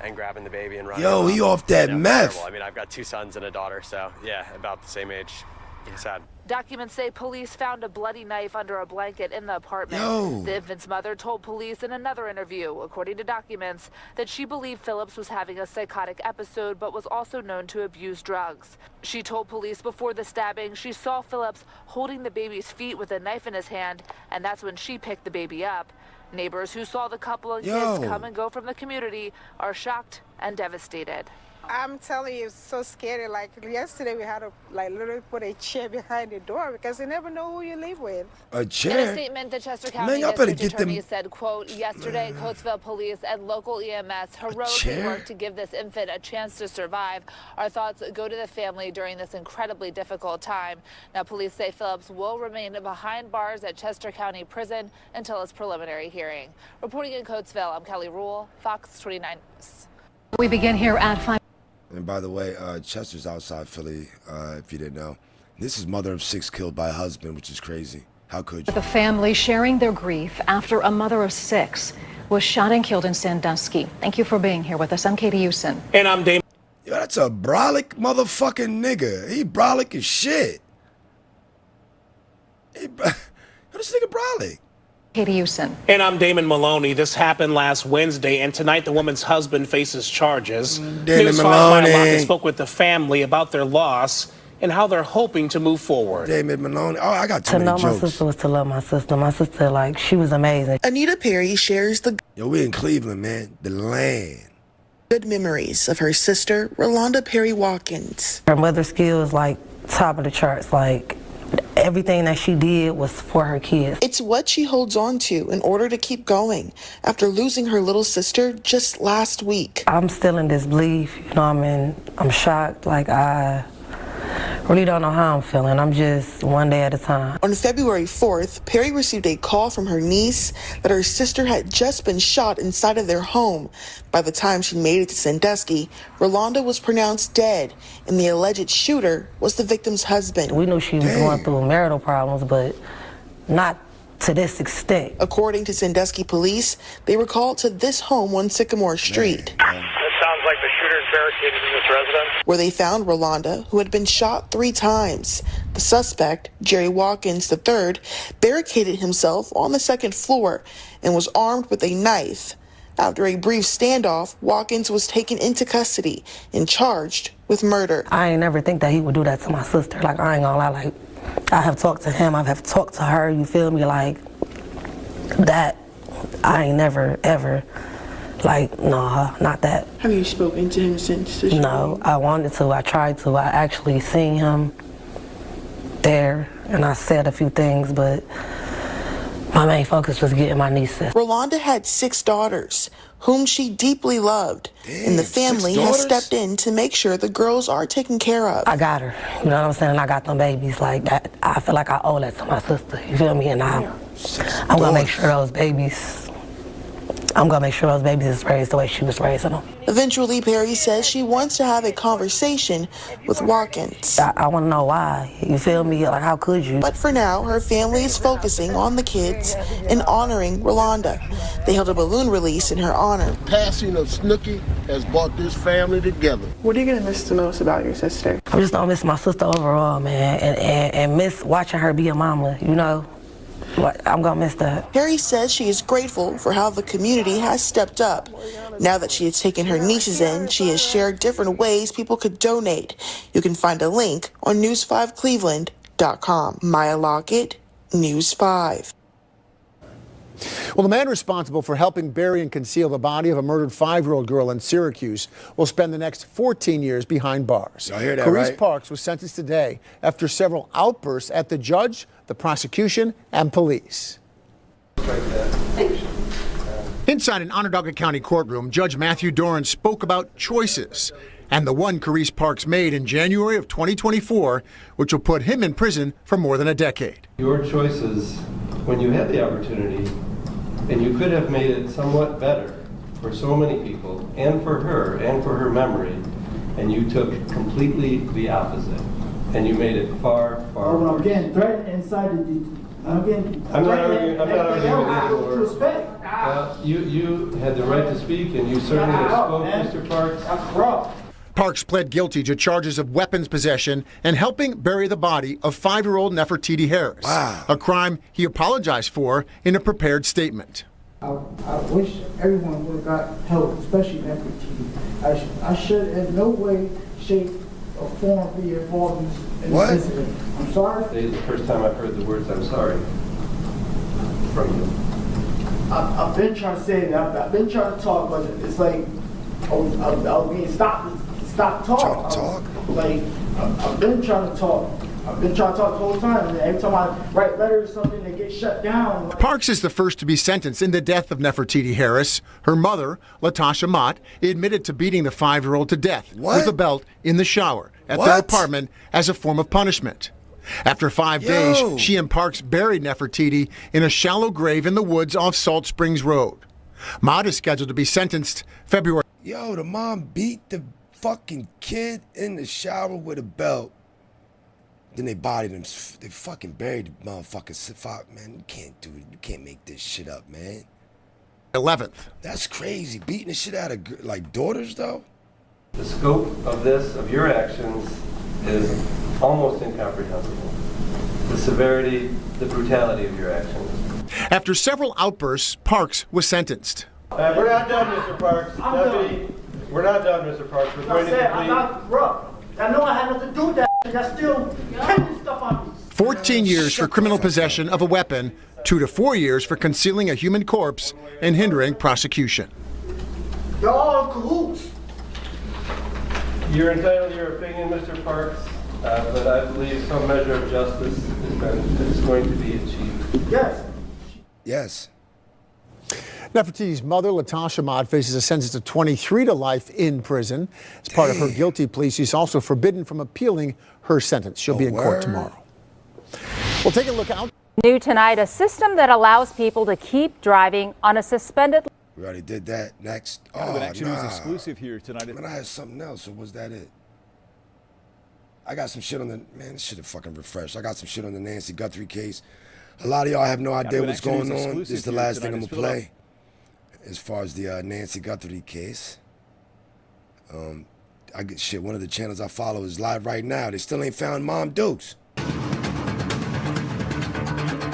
and grabbing the baby and running. Yo, he off that meth. Terrible. I mean, I've got 2 sons and a daughter, so yeah, about the same age. It's sad. Documents say police found a bloody knife under a blanket in the apartment. Yo. The infant's mother told police in another interview, according to documents, that she believed Phillips was having a psychotic episode but was also known to abuse drugs. She told police before the stabbing she saw Phillips holding the baby's feet with a knife in his hand, and that's when she picked the baby up. Neighbors who saw the couple and kids come and go from the community are shocked and devastated. I'm telling you, it's so scary. Like yesterday, we had to literally put a chair behind the door because you never know who you live with. A chair? In a statement, the Chester County District Attorney said, quote, yesterday, Coatesville police and local EMS heroically worked to give this infant a chance to survive. Our thoughts go to the family during this incredibly difficult time. Now, police say Phillips will remain behind bars at Chester County Prison until his preliminary hearing. Reporting in Coatesville, I'm Kelly Rule, Fox 29 News. We begin here at 5. And by the way, Chester's outside Philly, if you didn't know. This is mother of 6 killed by a husband, which is crazy. How could you? The family sharing their grief after a mother of 6 was shot and killed in Sandusky. Thank you for being here with us. I'm Katie Houston. And I'm Damon. Yo, that's a brolic motherfucking nigga. He brolic as shit. Yo, this nigga brolic. Katie Houston. And I'm Damon Maloney. This happened last Wednesday, and tonight the woman's husband faces charges. Damon Maloney spoke with the family about their loss and how they're hoping to move forward. Damon Maloney. Oh, I got too many jokes. To know my sister was to love my sister. My sister, she was amazing. Anita Perry shares the Yo, we in Cleveland, man. The land. Good memories of her sister, Rolanda Perry Watkins. Her mother skills, top of the charts. Everything that she did was for her kids. It's what she holds on to in order to keep going after losing her little sister just last week. I'm still in disbelief, I'm shocked. I really don't know how I'm feeling. I'm just one day at a time. On February 4th, Perry received a call from her niece that her sister had just been shot inside of their home. By the time she made it to Sandusky, Rolanda was pronounced dead, and the alleged shooter was the victim's husband. We knew she was going through marital problems, but not to this extent. According to Sandusky police, they were called to this home on Sycamore Street. Sounds like the shooter's barricaded in this residence, where they found Rolanda, who had been shot 3 times. The suspect, Jerry Watkins III, barricaded himself on the 2nd floor and was armed with a knife. After a brief standoff, Watkins was taken into custody and charged with murder. I ain't never think that he would do that to my sister. Like, I ain't gonna lie, like, I have talked to him, I have talked to her, you feel me? Like, that, I ain't never, ever, like, nah, not that. Have you spoken to him since? No, I wanted to, I tried to. I actually seen him there, and I said a few things, but my main focus was getting my niece. Rolanda had 6 daughters, whom she deeply loved, and the family has stepped in to make sure the girls are taken care of. I got her, you know what I'm saying? I got them babies like that. I feel like I owe that to my sister, you feel me? And I'm gonna make sure those babies is raised the way she was raising them. Eventually, Perry says she wants to have a conversation with Watkins. I want to know why, you feel me? Like, how could you? But for now, her family is focusing on the kids and honoring Rolanda. They held a balloon release in her honor. Passing of Snooki has brought this family together. What are you gonna miss the most about your sister? I just don't miss my sister overall, man, and miss watching her be a mama, you know? I'm gonna miss that. Harry says she is grateful for how the community has stepped up. Now that she has taken her nieces in, she has shared different ways people could donate. You can find a link on news5cleveland.com. Maya Lockett, News 5. Well, the man responsible for helping bury and conceal the body of a murdered 5-year-old girl in Syracuse will spend the next 14 years behind bars. I hear that, Carice right? Parks was sentenced today after several outbursts at the judge, the prosecution, and police. Inside an Onondaga County courtroom, Judge Matthew Doran spoke about choices and the one Carice Parks made in January of 2024, which will put him in prison for more than a decade. Your choices, when you had the opportunity, and you could have made it somewhat better for so many people, and for her memory, and you took completely the opposite, and you made it far, far worse. I'm getting threatened inside the... I'm not arguing with you. You had the right to speak, and you certainly spoke, Mr. Parks. Parks pled guilty to charges of weapons possession and helping bury the body of 5-year-old Nefertiti Harris, a crime he apologized for in a prepared statement. I wish everyone would have got help, especially Nefertiti. I should in no way, shape, or form be involved in this incident. I'm sorry. Today is the first time I've heard the words "I'm sorry" from you. I've been trying to say that. I've been trying to talk, but it's like I was being stopped talk. I've been trying to talk. I've been trying to talk the whole time, and every time I write letters or something, they get shut down. Parks is the first to be sentenced in the death of Nefertiti Harris. Her mother, Latasha Mott, admitted to beating the 5-year-old to death with a belt in the shower at their apartment as a form of punishment. After 5 days, she and Parks buried Nefertiti in a shallow grave in the woods off Salt Springs Road. Mott is scheduled to be sentenced February. Yo, the mom beat the fucking kid in the shower with a belt. Then they bodied him. They fucking buried the motherfucker. Man, you can't do it. You can't make this shit up, man. 11th. That's crazy. Beating the shit out of, like, daughters, though? The scope of your actions is almost incomprehensible. The severity, the brutality of your actions. After several outbursts, Parks was sentenced. We're not done, Mr. Parks. Deputy, we're not done, Mr. Parks. We're going to complete. I'm not rough. I know I had nothing to do with that. Y'all still killing stuff on me. 14 years for criminal possession of a weapon, 2 to 4 years for concealing a human corpse and hindering prosecution. Y'all all in cahoots. You're entitled to your opinion, Mr. Parks, but I believe some measure of justice is going to be achieved. Yes. Yes. Nefertiti's mother, Latasha Mott, faces a sentence of 23 to life in prison. As part of her guilty plea, she's also forbidden from appealing her sentence. She'll be in court tomorrow. We'll take a look out. New tonight, a system that allows people to keep driving on a suspended. We already did that. Next. Kind of an Action News nah. exclusive here tonight. Man, I had something else, or was that it? I got some shit on the, man, this shit have fucking refreshed. I got some shit on the Nancy Guthrie case. A lot of y'all have no idea what's going on. This is the last thing I'm gonna play. As far as the Nancy Guthrie case. I get shit, one of the channels I follow is live right now. They still ain't found Mom Dukes.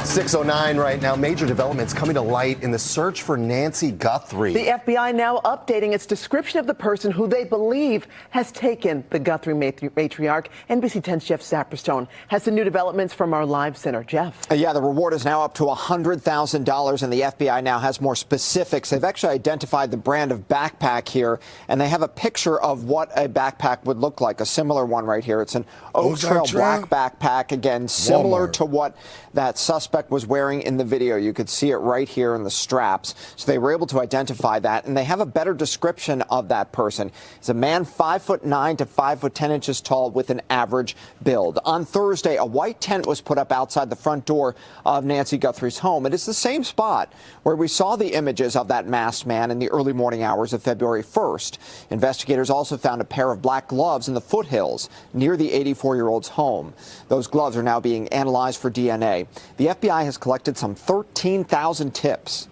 6:09 right now. Major developments coming to light in the search for Nancy Guthrie. The FBI now updating its description of the person who they believe has taken the Guthrie matriarch. NBC 10's Jeff Saperstone has the new developments from our live center. Jeff. Yeah, the reward is now up to $100,000, and the FBI now has more specifics. They've actually identified the brand of backpack here, and they have a picture of what a backpack would look like, a similar one right here. It's an Oak Trail black backpack, again, similar to what that suspect was wearing in the video. You could see it right here in the straps. So they were able to identify that, and they have a better description of that person. He's a man 5'9" to 5'10" inches tall with an average build. On Thursday, a white tent was put up outside the front door of Nancy Guthrie's home. It is the same spot where we saw the images of that masked man in the early morning hours of February 1st. Investigators also found a pair of black gloves in the foothills near the 84-year-old's home. Those gloves are now being analyzed for DNA. The FBI has collected some 13,000 tips.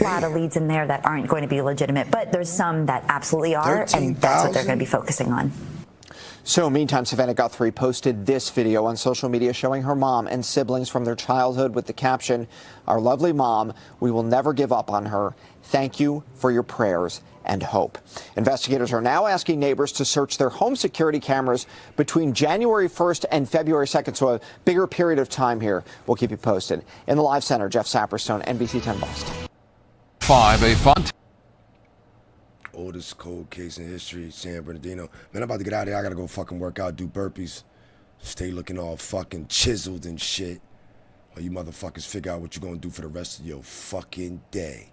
A lot of leads in there that aren't going to be legitimate, but there's some that absolutely are, and that's what they're going to be focusing on. So, meantime, Savannah Guthrie posted this video on social media showing her mom and siblings from their childhood with the caption, "Our lovely mom, we will never give up on her. Thank you for your prayers and hope." Investigators are now asking neighbors to search their home security cameras between January 1st and February 2nd, so a bigger period of time here. We'll keep you posted. In the live center, Jeff Saperstone, NBC 10 Boston. 5, a fun. Oldest cold case in history, San Bernardino. Man, I'm about to get out of here. I gotta go fucking work out, do burpees. Stay looking all fucking chiseled and shit. While you motherfuckers figure out what you're gonna do for the rest of your fucking day.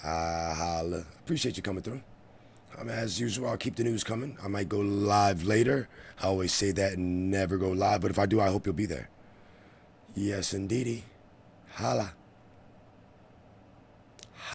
Holla. Appreciate you coming through. As usual, I'll keep the news coming. I might go live later. I always say that and never go live, but if I do, I hope you'll be there. Yes, indeedy. Holla.